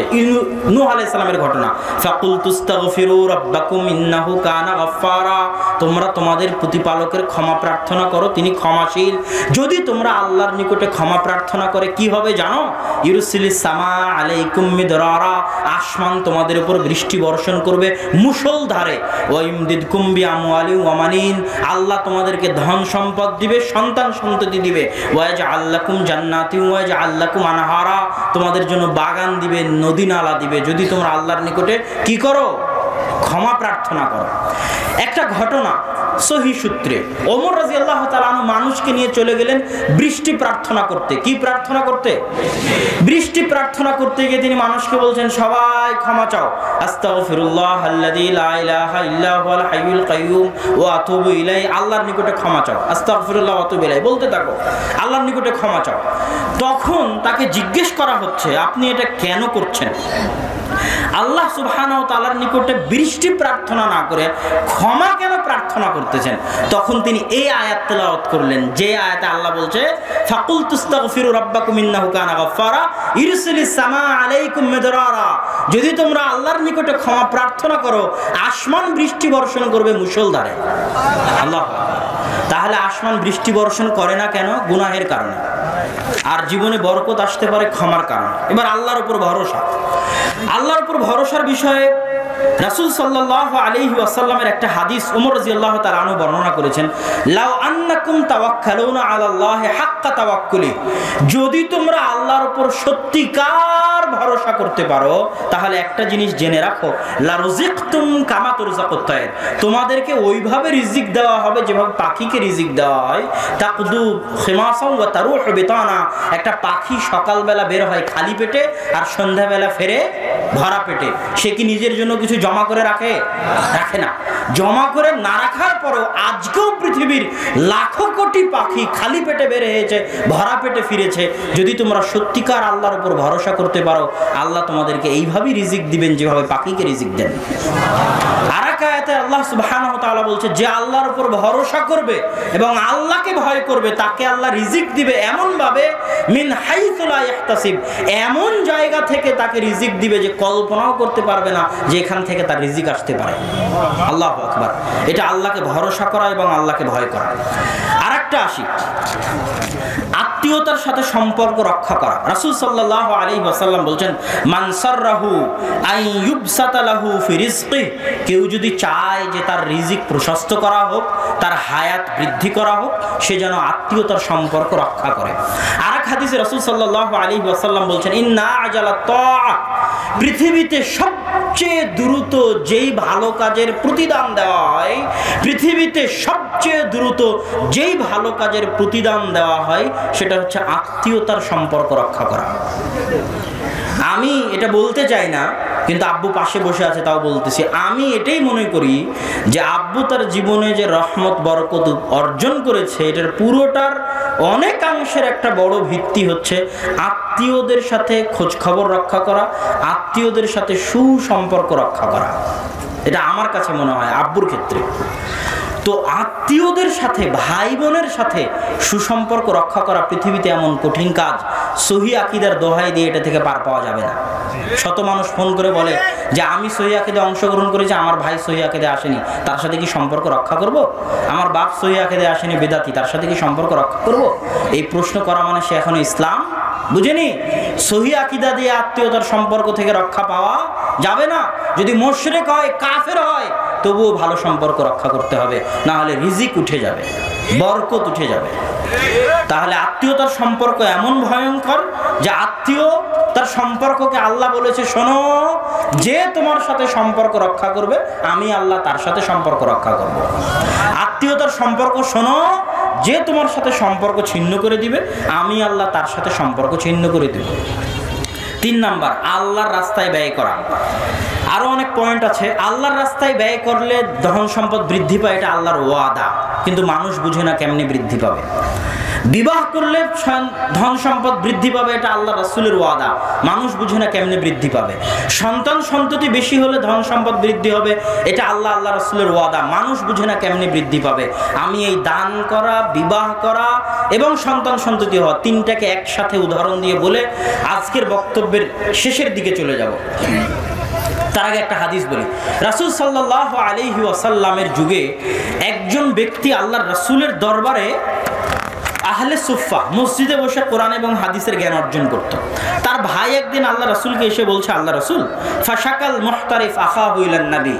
নূহ আলাইহিস সালামের ঘটনা, ফাকুল তুস্তাগফিরু রাব্বাকুম ইন্নাহু কানা গাফফারা, তোমরা তোমাদের প্রতিপালকের ক্ষমা প্রার্থনা করো, তিনি ক্ষমাশীল। যদি তোমরা আল্লাহর নিকটে ক্ষমা প্রার্থনা করে কি হবে জানো? ইউরসিলিস সামা আলাইকুম মিদরারা, আসমান তোমাদের উপর বৃষ্টি বর্ষণ করবে মুষলধারে। ওয়াইমদিদকুম বিআমওয়ালিন ওয়া মানিন, আল্লাহ তোমাদেরকে ধন সম্পদ দিবে, সন্তান সন্ততি দিবে। ওয়াজআল লাকুম জান্নাতিন ওয়াজআল লাকুম আনহারা, তোমাদের জন্য বাগান দিবে, নদী নালা দিবে, যদি তোমরা আল্লাহর নিকটে কি করো? ক্ষমা প্রার্থনা করো। একটা ঘটনা সহিহ সূত্রে, ওমর রাদিয়াল্লাহু তাআলা আনহু মানুষকে নিয়ে চলে গেলেন বৃষ্টি প্রার্থনা করতে। কি প্রার্থনা করতে? বৃষ্টি প্রার্থনা করতে গিয়ে তিনি মানুষকে বলছেন সবাই ক্ষমা চাও, আস্তাগফিরুল্লাহ আল্লাযী লা ইলাহা ইল্লা হুয়াল হাইয়ুল কাইয়্যুম ওয়া আতুবু ইলাইহি, আল্লাহর নিকটে ক্ষমা চাও, আস্তাগফিরুল্লাহ ওয়া আতুবু ইলাইহি বলতে থাকো, আল্লাহর নিকটে ক্ষমা চাও। তখন তাকে জিজ্ঞেস করা হচ্ছে আপনি এটা কেন করছেন? আল্লাহ সুবহানাহু ওয়া তাআলার নিকটে বৃষ্টি প্রার্থনা না করে ক্ষমা কেন প্রার্থনা করতেছেন? তখন তিনি এই আয়াত তেলাওয়াত করলেন, যে আয়াতে আল্লাহ বলছে ফাকুল তুস্তাগফিরু রাব্বাকুম ইন্নাহু কানা গাফফারা ইরসিলিস সামা আলাইকুম মিদরারা, যদি তোমরা আল্লাহর নিকটে ক্ষমা প্রার্থনা করো আসমান বৃষ্টি বর্ষণ করবে মুষলধারে। আল্লাহ, তাহলে আসমান বৃষ্টি বর্ষণ করে না কেন? গুনাহের কারণে। আর জীবনে বরকত আসতে পারে ক্ষমার কারণে। এবার আল্লাহর উপর ভরসা। আল্লাহর উপর ভরসার বিষয়ে রাসূল সাল্লাল্লাহু আলাইহি ওয়াসাল্লামের একটা হাদিস ওমর রাদিয়াল্লাহু তাআলা আনহু বর্ণনা করেছেন, লাউ আন্নাকুম তাওয়াক্কালুনা আলাল্লাহি হাক্কা তাওয়াক্কুলি, যদি তোমরা আল্লাহর উপর সত্যিকার ভরসা করতে পারো তাহলে একটা জিনিস জেনে রাখো, লা রুজিকতুম কামা তুরজাকুত তায়র, তোমাদেরকে ওইভাবে রিজিক দেওয়া হবে যেভাবে পাখিকে রিজিক দেওয়া হয়। তাকদু খিমাসাও ওয়া তারুহু বিতানা, একটা পাখি সকালবেলা বের হয় খালি পেটে আর সন্ধ্যাবেলা ফেরে ভরা পেটে। সে কি নিজের জন্য কিছু জমা করে রাখে? রাখে না। জমা করে না রাখার পরও আজকেও পৃথিবীর লাখো কোটি পাখি খালি পেটে বের হয়েছে, ভরা পেটে ফিরেছে। যদি তোমরা সত্যিকার আল্লাহর উপর ভরসা করতে পারো আল্লাহ তোমাদেরকে এইভাবেই রিজিক দিবেন যেভাবে পাখিকে রিজিক দেন। আর এক আয়াতে আল্লাহ সুবহানাহু ওয়া তাআলা বলছে, যে আল্লাহর উপর ভরসা করবে এবং আল্লাহকে ভয় করবে তাকে আল্লাহ রিজিক দিবে এমন ভাবে, মিন হাইসু লা ইহতাসিব, এমন জায়গা থেকে তাকে রিজিক দিবে যে কল্পনাও করতে পারবে না যে এখান থেকে তার রিজিক আসতে পারে। আল্লাহু আকবার। এটা আল্লাহকে ভরসা করা এবং আল্লাহকে ভয় করা। আরেকটা আসি, আত্মীয়তার সাথে সম্পর্ক রক্ষা করা। রাসূল সাল্লাল্লাহু আলাইহি ওয়াসাল্লাম বলছেন, মান সাররাহু আন ইউবসাতা লাহু ফি রিজকিহি, কেউ যদি চায় যে তার রিজিক প্রশস্ত করা হোক, তার হায়াত বৃদ্ধি করা হোক, সে যেন আত্মীয়তার সম্পর্ক রক্ষা করে। আরেক হাদিসে রাসূল সাল্লাল্লাহু আলাইহি ওয়াসাল্লাম বলছেন, ইন্না আজালাত তাআ, পৃথিবীতে সবচেয়ে দ্রুত যেই ভালো কাজের প্রতিদান দেওয়া হয়, পৃথিবীতে সবচেয়ে দ্রুত যেই ভালো কাজের প্রতিদান দেওয়া হয় সেটা হচ্ছে আত্মীয়তার সম্পর্ক রক্ষা করা। আমি এটা বলতে চাই না, কিন্তু আব্বু পাশে বসে আছে তাও বলতেছি, আমি এটাই মনে করি যে আব্বু তার জীবনে যে রহমত বরকত অর্জন করেছে এটার পুরোটার অনেকাংশের একটা বড় ভিত্তি হচ্ছে আত্মীয়দের সাথে খোঁজ খবর রক্ষা করা, আত্মীয়দের সাথে সুসম্পর্ক রক্ষা করা। এটা আমার কাছে মনে হয় আব্বুর ক্ষেত্রে। তো আত্মীয়দের সাথে, ভাই বোনের সাথে সুসম্পর্ক রক্ষা করা পৃথিবীতে এমন কঠিন কাজ, সহি আকীদার দোহাই দিয়ে এটা থেকে পার পাওয়া যাবে না। শত মানুষ ফোন করে বলে যে আমি সহি আকীদায় অংশগ্রহণ করেছি, আমার ভাই সহি আকীদায় আসেনি, তার সাথে কি সম্পর্ক রক্ষা করব? আমার বাপ সহি আকীদায় আসেনি, বেদাতি, তার সাথে কি সম্পর্ক রক্ষা করব? এই প্রশ্ন করা মানে সে এখনো ইসলাম বুঝেনি। সহি আকীদা দিয়ে আত্মীয়তার সম্পর্ক থেকে রক্ষা পাওয়া যাবে না। যদি মুশরিক হয়, কাফের হয়, তবুও ভালো সম্পর্ক রক্ষা করতে হবে, না হলে রিজিক উঠে যাবে। বরকত উঠে যাবে। তাহলে আত্মীয়তার সম্পর্ক এমন ভয়ঙ্কর যে আত্মীয়তার সম্পর্ককে আল্লাহ বলেছে, শোনো, যে তোমার সাথে সম্পর্ক রক্ষা করবে আমি আল্লাহ তার সাথে সম্পর্ক রক্ষা করব। আত্মীয়তার সম্পর্ক শোনো, যে তোমার সাথে সম্পর্ক ছিন্ন করে দিবে আমি আল্লাহ তার সাথে সম্পর্ক ছিন্ন করে দেব। 3 নাম্বার, আল্লাহর রাস্তায় ব্যয় করা। আরো অনেক পয়েন্ট আছে। আল্লাহর রাস্তায় ব্যয় করলে ধন সম্পদ বৃদ্ধি পায়, এটা আল্লাহর ওয়াদা, কিন্তু মানুষ বুঝে না কেমনে বৃদ্ধি পাবে। বিবাহ করলে ধন সম্পদ বৃদ্ধি পাবে, এটা আল্লাহ রাসূলের ওয়াদা, মানুষ বুঝে না কেমনে বৃদ্ধি পাবে। সন্তান সন্ততি বেশি হলে ধন সম্পদ বৃদ্ধি হবে, এটা আল্লাহ রাসূলের ওয়াদা, মানুষ বুঝে না কেমনে বৃদ্ধি পাবে। আমি এই দান করা, বিবাহ করা এবং সন্তান সন্ততি হওয়া, 3টাকে একসাথে উদাহরণ দিয়ে বলে আজকের বক্তব্যের শেষের দিকে চলে যাব। তার আগে একটা হাদিস বলি। রাসূল সাল্লাল্লাহু আলাইহি ওয়াসাল্লামের যুগে একজন ব্যক্তি আল্লাহর রাসূলের দরবারে আহলে সুফা মসজিদে বসে কোরআন এবং হাদিসের জ্ঞান অর্জন করত। তার ভাই একদিন আল্লাহ রাসূলকে এসে বলছে, আল্লাহ রাসূল, ফাশাকাল মুহতারিফ আখাহু ইলান নবী।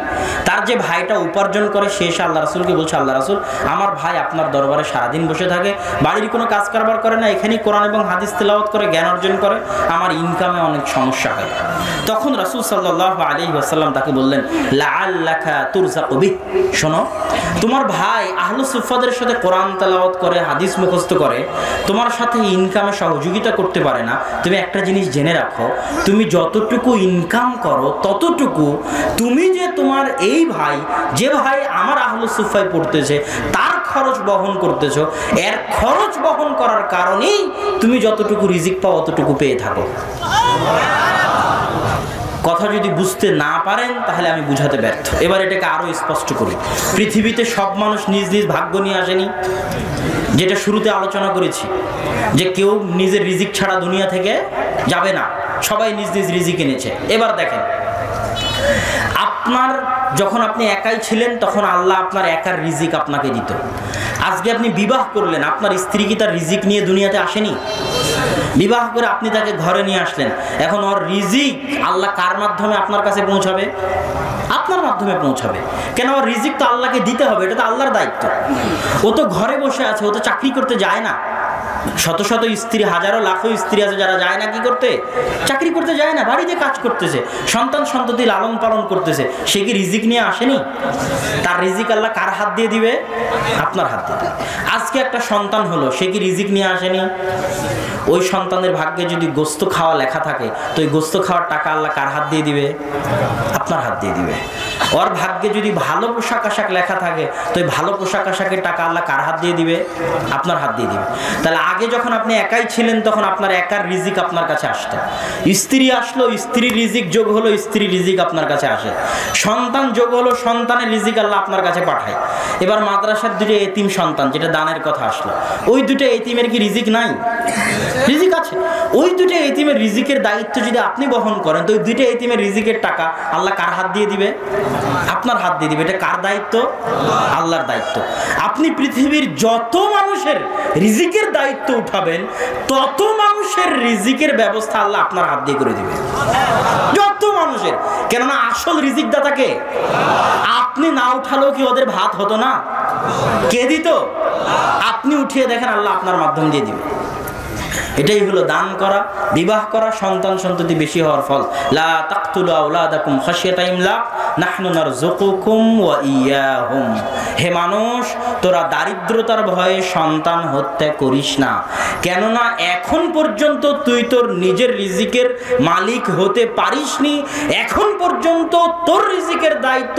তার যে ভাইটা উপার্জন করে সে এসে আল্লাহ রাসূলকে বলছে, আল্লাহ রাসূল, আমার ভাই আপনার দরবারে সারাদিন বসে থাকে, বাড়ির কোনো কাজ কারবার করে না, এখানেই কোরআন এবং হাদিস তেলাওয়াত করে জ্ঞান অর্জন করে, আমার ইনকামে অনেক সমস্যা হয়। তখন রাসূল সাল্লাল্লাহু আলাইহি ওয়াসাল্লাম তাকে বললেন, লাআল্লাকা তুরযাকু বিহি, শোনো, তোমার ভাই আহলে সুফাদের সাথে কোরআন তেলাওয়াত করে, হাদিস মুখস্থ করে, তোমার সাথে ইনকামে সহযোগিতা করতে পারে না। তুমি একটা জিনিস জেনে রাখো, তুমি যতটুকু ইনকাম করো ততটুকু তুমি যে তোমার এই ভাই, যে ভাই আমার আহলে সুফায় পড়তেছে, তার খরচ বহন করতেছো, এর খরচ বহন করার কারণেই তুমি যতটুকু রিজিক পাও অতটুকু পেয়ে থাকো। কথা যদি বুঝতে না পারেন তাহলে আমি বুঝাতে ব্যর্থ। এবার এটাকে আরো স্পষ্ট করি। পৃথিবীতে সব মানুষ নিজ নিজ ভাগ্য নিয়ে আসেনি, যেটা শুরুতে আলোচনা করেছি, যে কেউ নিজের রিজিক ছাড়া দুনিয়া থেকে যাবে না, সবাই নিজ নিজ রিজিক এনেছে। এবার দেখেন, আপনার যখন আপনি একাই ছিলেন তখন আল্লাহ আপনার একার রিজিক আপনাকে দিত। আজকে আপনি বিবাহ করলেন, আপনার স্ত্রী কি তার রিজিক নিয়ে দুনিয়াতে আসেনি? বিবাহ করে আপনি তাকে ঘরে নিয়ে আসলেন, এখন ওর রিজিক আল্লাহ কার মাধ্যমে আপনার কাছে পৌঁছাবে? আপনার মাধ্যমে পৌঁছাবে। কেন? ওর রিজিক তো আল্লাহকে দিতে হবে, এটা তো আল্লাহর দায়িত্ব। ও তো ঘরে বসে আছে, ও তো চাকরি করতে যায় না। শত শত স্ত্রী, হাজারো লাখো স্ত্রী আছে যারা যায় না কি করতে? চাকরি করতে যায় না, বাড়িতে কাজ করতেছে, সন্তান সন্ততি লালন পালন করতেছে। সে কি রিজিক নিয়ে আসেনি? তার রিজিক আল্লাহ কার হাত দিয়ে দিবে? আপনার হাত দিয়ে দিবে। আজকে একটা সন্তান হলো, সে কি রিজিক নিয়ে আসেনি? ওই সন্তানের ভাগ্যে যদি গোস্ত খাওয়া লেখা থাকে, তো ওই গোস্ত খাওয়ার টাকা আল্লাহ কার হাত দিয়ে দিবে? আপনার হাত দিয়ে দিবে। ওর ভাগ্যে যদি ভালো পোশাক আশাক লেখা থাকে, তো ওই ভালো পোশাক আশাকের টাকা আল্লাহ কার হাত দিয়ে দিবে? আপনার হাত দিয়ে দিবে। তাহলে আগে যখন আপনি একাই ছিলেন তখন আপনার একার রিজিক আপনার কাছে আসতো। স্ত্রী আসলো, স্ত্রীর রিজিক যোগ হলো, স্ত্রীর রিজিক আপনার কাছে আসে। সন্তান যোগ হলো, সন্তানের রিজিক আল্লাহ আপনার কাছে পাঠায়। এবার মাদ্রাসার 2টা এতিম সন্তান, যেটা দানের কথা আসলো, ওই 2টা এতিমের কি রিজিক নাই? রিজিক আছে। ওই 2টা এতিমের রিজিকের দায়িত্ব যদি আপনি বহন করেন, তো ওই 2টা এতিমের রিজিকের টাকা আল্লাহ কার হাত দিয়ে দিবে? আপনার হাত দিয়ে দিবে। এটা কার দায়িত্ব? আল্লাহর দায়িত্ব। আপনি পৃথিবীর যত মানুষের রিজিকের দায়িত্ব উঠাবেন, তত মানুষের রিজিকের ব্যবস্থা আল্লাহ আপনার হাত দিয়ে করে দিবে। যত মানুষের, কেননা আসল রিজিক দাতাকে আপনি না উঠালেও কি ওদের ভাত হতো না? কে দিত? আপনি উঠিয়ে দেখেন, আল্লাহ আপনার মাধ্যম দিয়ে দিবে। এটাই হলো দান করা, বিবাহ করা, সন্তান সন্ততি বেশি হওয়ার ফল। লা তাকতুলু আওলাদাকুম খাশিয়াতা ইমলাক নাহনু নারযুকুকুম ওয়া ইয়াহুম। হে মানুষ, তোরা দারিদ্রতার ভয়ে সন্তান হত্যা করিস না, কেননা এখন পর্যন্ত তুই তোর নিজের রিজিকের মালিক হতে পারিসনি। এখন পর্যন্ত তোর রিজিকের দায়িত্ব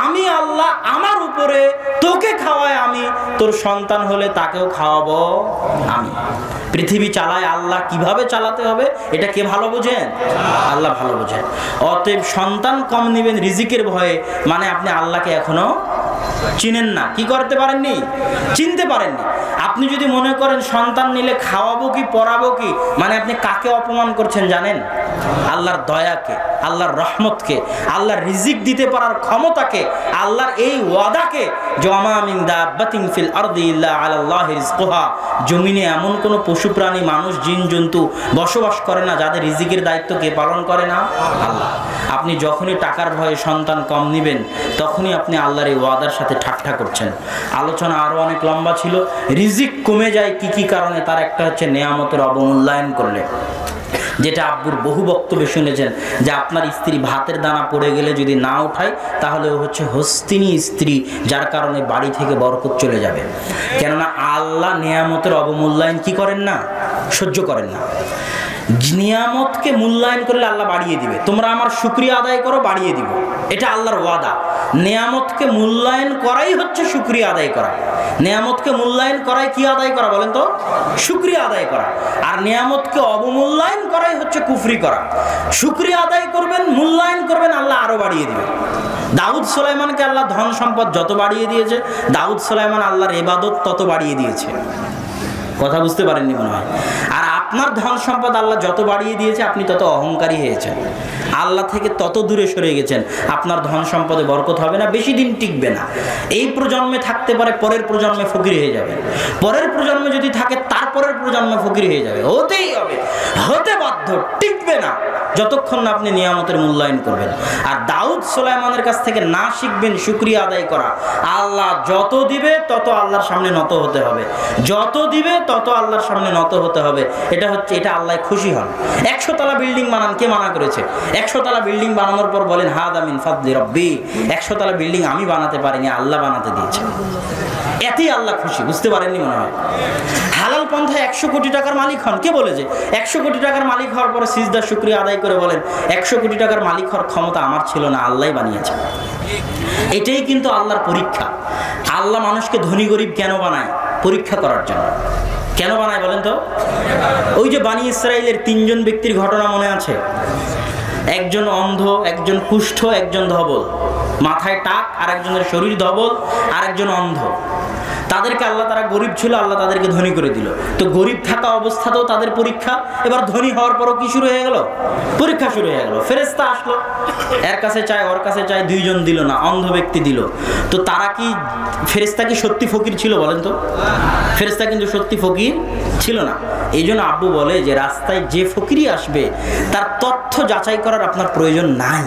আমি আল্লাহ আমার উপরে, তোকে খাওয়াই আমি, তোর সন্তান হলে তাকেও খাওয়াবো আমি। পৃথিবী চালায় আল্লাহ, কিভাবে চালাতে হবে এটা কে ভালো বোঝেন? আল্লাহ ভালো বোঝেন। অতএব সন্তান কম নেবেন রিজিকের ভয়ে, মানে আপনি আল্লাহকে এখনো চিনেন না। কি করতে পারেননি? চিনতে পারেননি। আপনি যদি মনে করেন সন্তান নিলে খাওয়াবো কি পড়াবো কি, মানে আপনি কাকে অপমান করছেন জানেন? আল্লাহর দয়াকে, আল্লাহর রহমতকে, আল্লাহর রিজিক দিতে পারার ক্ষমতাকে, আল্লাহর এই ওয়াদাকে, ওয়ামা মিন দাব্বাতিন ফিল আরদি ইল্লা আলাল্লাহি রিজকুহা। জমিনে এমন কোনো পশু প্রাণী, মানুষ, জিন জন্তু বসবাস করে না যাদের রিজিকের দায়িত্ব কে পালন করে না? আল্লাহ। আপনি যখনই টাকার ভয়ে সন্তান কম নেবেন তখনই আপনি আল্লাহর এই ওয়াদার সাথে ঠাট্টা করছেন। আলোচনা আরও অনেক লম্বা ছিল। রিজিক কমে যায় কি কি কারণে, তার একটা হচ্ছে নেয়ামতের অবমূল্যায়ন করলে, যেটা আব্বুর বহু বক্তব্যে শুনেছেন যে আপনার স্ত্রী ভাতের দানা পড়ে গেলে যদি না উঠায় তাহলে ও হচ্ছে হস্তিনী স্ত্রী, যার কারণে বাড়ি থেকে বরকত চলে যাবে। কেননা আল্লাহ নেয়ামতের অবমূল্যায়ন কি করেন না, সহ্য করেন না। নিয়ামতকে মূল্যায়ন করলে আল্লাহ বাড়িয়ে দিবে। তোমরা আমার শুকরিয়া আদায় করো, বাড়িয়ে দিব, এটা আল্লাহর ওয়াদা। নেয়ামতকে মূল্যায়ন করাই হচ্ছে শুকরিয়া আদায় করা। নেয়ামতকে মূল্যায়ন করাই কি আদায় করা বলেন তো? শুকরিয়া আদায় করা। আর নেয়ামতকে অবমূল্যায়ন করাই হচ্ছে কুফরি করা। শুকরিয়া আদায় করবেন, মূল্যায়ন করবেন, আল্লাহ আরো বাড়িয়ে দিবে। দাউদ সুলাইমানকে আল্লাহ ধন সম্পদ যত বাড়িয়ে দিয়েছে, দাউদ সুলাইমান আল্লাহর ইবাদত তত বাড়িয়ে দিয়েছে। কথা বুঝতে পারেননি মনে হয়। আর আপনার ধন সম্পদ আল্লাহ যত বাড়িয়ে দিয়েছে আপনি তত অহংকারী হয়েছেন, আল্লাহ থেকে তত দূরে সরে গেছেন। আপনার ধন সম্পদে বরকত হবে না, বেশি দিন টিকবে না। এই প্রজন্মে থাকতে পারে, পরের প্রজন্মে ফকির হয়ে যাবে। পরের প্রজন্মে যদি থাকে তারপরের প্রজন্মে ফকির হয়ে যাবে। হতেই হবে, হতে বাধ্য, টিকবে না যতক্ষণ না আপনি নিয়ামতের মূল্যায়ন করবেন। আর দাউদ সুলাইমানের কাছ থেকে না শিখবেন শুকরিয়া আদায় করা। আল্লাহ যত দিবে তত আল্লাহর সামনে নত হতে হবে, যত দিবে তত আল্লাহর সামনে নত হতে হবে। এটা আল্লাহ খুশি হন। 100 তলা বিল্ডিং বানান, কে মানা করেছে? 100 তলা বিল্ডিং বানানোর পর বলেন হাদা মিন ফাদলি রব্বি, 100 তলা বিল্ডিং আমি বানাতে পারিনি, আল্লাহ বানাতে দিয়েছে। এতেই আল্লাহ খুশি। বুঝতে পারেননি মনে হয়। হালাল পন্থায় 100 কোটি টাকার মালিক হন, কে বলেছে? 100 কোটি টাকার মালিক হওয়ার পরে সিজদা শুকরিয়া আদায় করে বলেন 100 কোটি টাকার মালিক হওয়ার ক্ষমতা আমার ছিল না, আল্লাহই বানিয়েছে। এটাই কিন্তু আল্লাহর পরীক্ষা। আল্লাহ মানুষকে ধনী গরিব কেন বানায়? পরীক্ষা করার জন্য। কেন বানায় বলেন তো? ওই যে বানি ইসরাইলের 3 জন ব্যক্তির ঘটনা মনে আছে? একজন অন্ধ, একজন কুষ্ঠ, একজন ধবল, মাথায় টাক, আর একজনের শরীর ধবল, আর একজন অন্ধ। তাদেরকে আল্লাহ, তারা গরিব ছিল, আল্লাহ তাদেরকে ধনী করে দিল। তো গরিব থাকা অবস্থাতেও তাদের পরীক্ষা। এবার ধনী হওয়ার পরও কি শুরু হয়ে গেল? পরীক্ষা শুরু হয়ে গেল। ফেরেশতা আসলো, এর কাছে চায়, ওর কাছে চায়, 2 জন দিল না, অন্ধ ব্যক্তি দিল। তো তারা কি, ফেরেশতা কি সত্যি ফকির ছিল বলেন তো? ফেরেশতা কিন্তু সত্যি ফকির ছিল না। এই জন্য আব্বু বলে যে রাস্তায় যে ফকিরই আসবে তার তথ্য যাচাই করার আপনার প্রয়োজন নাই,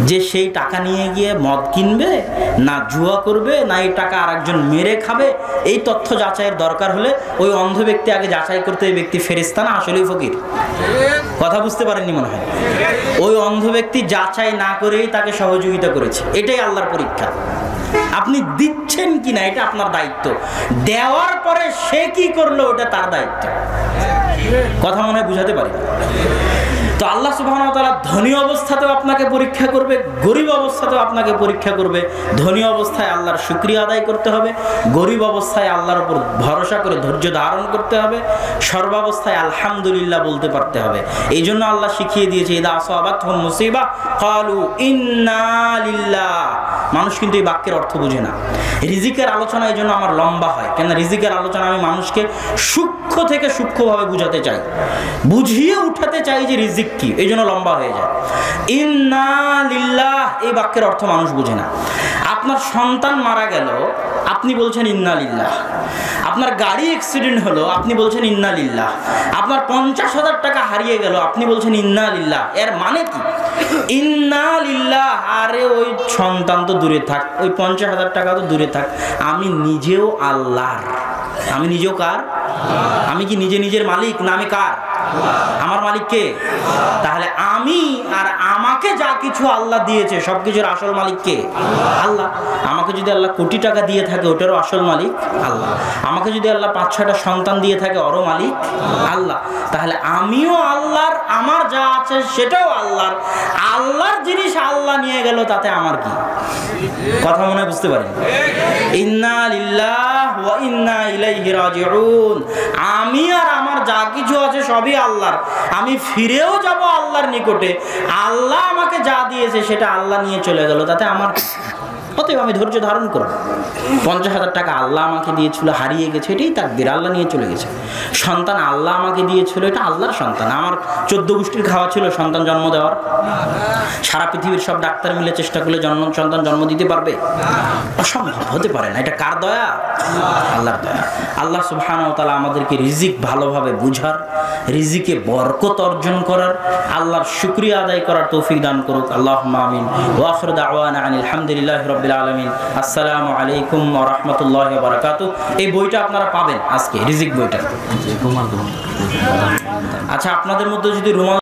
যে সেই টাকা নিয়ে গিয়ে মদ কিনবে না জুয়া করবে না এই টাকা আরেকজন মেরে খাবে। এই তথ্য যাচাইয়ের দরকার হলে ওই অন্ধ ব্যক্তি আগে যাচাই করতে, এই ব্যক্তি ফেরেশতা না আসলেই ফকির। কথা বুঝতে পারেননি মনে হয়। ওই অন্ধ ব্যক্তি যাচাই না করেই তাকে সহযোগিতা করেছে। এটাই আল্লাহর পরীক্ষা। আপনি দিচ্ছেন কিনা এটা আপনার দায়িত্ব, দেওয়ার পরে সে কি করলো ওটা তার দায়িত্ব। কথা মনে হয় বুঝাতে পারি। তো আল্লাহ সুবহানাহু ওয়া তাআলা ধনী অবস্থাতেও আপনাকে পরীক্ষা করবে, গরিব অবস্থাতেও আপনাকে পরীক্ষা করবে। ধনী অবস্থায় আল্লাহর শুকরিয়া আদায় করতে হবে, গরিব অবস্থায় আল্লাহর উপর ভরসা করে ধৈর্য ধারণ করতে হবে, সর্বাবস্থায় আলহামদুলিল্লাহ বলতে পারতে হবে। এই জন্য আল্লাহ শিখিয়ে দিয়েছে ইদা আসাবাতহুম মুসিবা ক্বালু ইন্না লিল্লাহ। মানুষ কিন্তু এই বাক্যের অর্থ বুঝে না। রিজিকের আলোচনা এই জন্য আমার লম্বা হয়, কেন রিজিকের আলোচনা আমি মানুষকে সূক্ষ্ম থেকে সূক্ষ্মভাবে বুঝাতে চাই, বুঝিয়ে উঠাতে চাই যে রিজিক কি, এই জন্য লম্বা হয়ে যায়। ইন্না লিল্লাহ এই বাক্যের অর্থ মানুষ বুঝে না। আপনার সন্তান মারা গেল, আপনি বলছেন ইন্না লিল্লাহ। আপনার গাড়ি অ্যাক্সিডেন্ট হলো, আপনি বলছেন ইন্না লিল্লাহ। আপনার 50,000 টাকা হারিয়ে গেল, আপনি বলছেন ইন্না লিল্লাহ। এর মানে কি? ইন্না লিল্লাহ। আরে ওই সন্তান তো দূরে থাক, ওই 50,000 টাকা তো দূরে থাক, আমি নিজেও আল্লাহর। আমি নিজেও কার? আমি কি নিজে নিজের মালিক না আমি কার? আমার মালিক কে? তাহলে আমি আর আমাকে যা কিছু আল্লাহ দিয়েছে সবকিছুর আসল মালিক কে? আল্লাহ। আমাকে যদি আল্লাহ কোটি টাকা দিয়ে থাকে ওটারও আসল মালিক আল্লাহ। আমাকে যদি আল্লাহ 5-6টা সন্তান দিয়ে থাকে ওরও মালিক আল্লাহ। তাহলে আমিও আল্লাহর, আমার যা আছে সেটাও আল্লাহর। আল্লাহর জিনিস আল্লাহ নিয়ে গেল, তাতে আমার কি? কথা মনে বুঝতে পারেন? ইন্না লিল্লাহ ওয়া ইন্না ইলাইহি রাজিউন। আমি আর আমার যা কিছু আছে সবই আল্লাহর। আমি ফিরেও যাব আল্লাহর নিকটে। আল্লাহ আমাকে যা দিয়েছে সেটা আল্লাহ নিয়ে চলে গেল, তাতে আমার অতএব আমি ধৈর্য ধারণ করব। 50,000 টাকা আল্লাহ আমাকে দিয়েছিল, হারিয়ে গেছে, এটাই তাকদীর, আল্লাহ নিয়ে চলে গেছে। সন্তান আল্লাহ আমাকে দিয়েছিল, এটা আল্লাহর সন্তান। আমার 14 গোষ্ঠীর খাওয়া ছিল সন্তান জন্ম দেওয়ার? সারা পৃথিবীর সব ডাক্তার মিলে চেষ্টা করলে সন্তান জন্ম দিতে পারবে? অসম্ভব, হতে পারে না। এটা কার দয়া? আল্লাহর দয়া। আল্লাহ সুবহানাহু ওয়া তাআলা আমাদেরকে রিজিক ভালোভাবে বুঝার, রিজিকে বরকত অর্জন করার, আল্লাহর শুকরিয়া আদায় করার তৌফিক দান করুক। আল্লাহুম্মা আমিন। ওয়া আখিরু দাওয়ানা আনিল হামদুলিল্লাহি রাব্বিল আলামিন। আসসালামু আলাইকুম ওয়া রাহমাতুল্লাহি ওয়া বারাকাতুহু। এই বইটা আপনারা পাবেন আজকে, রিজিক বইটা। আচ্ছা, আপনাদের মধ্যে যদি রুমাল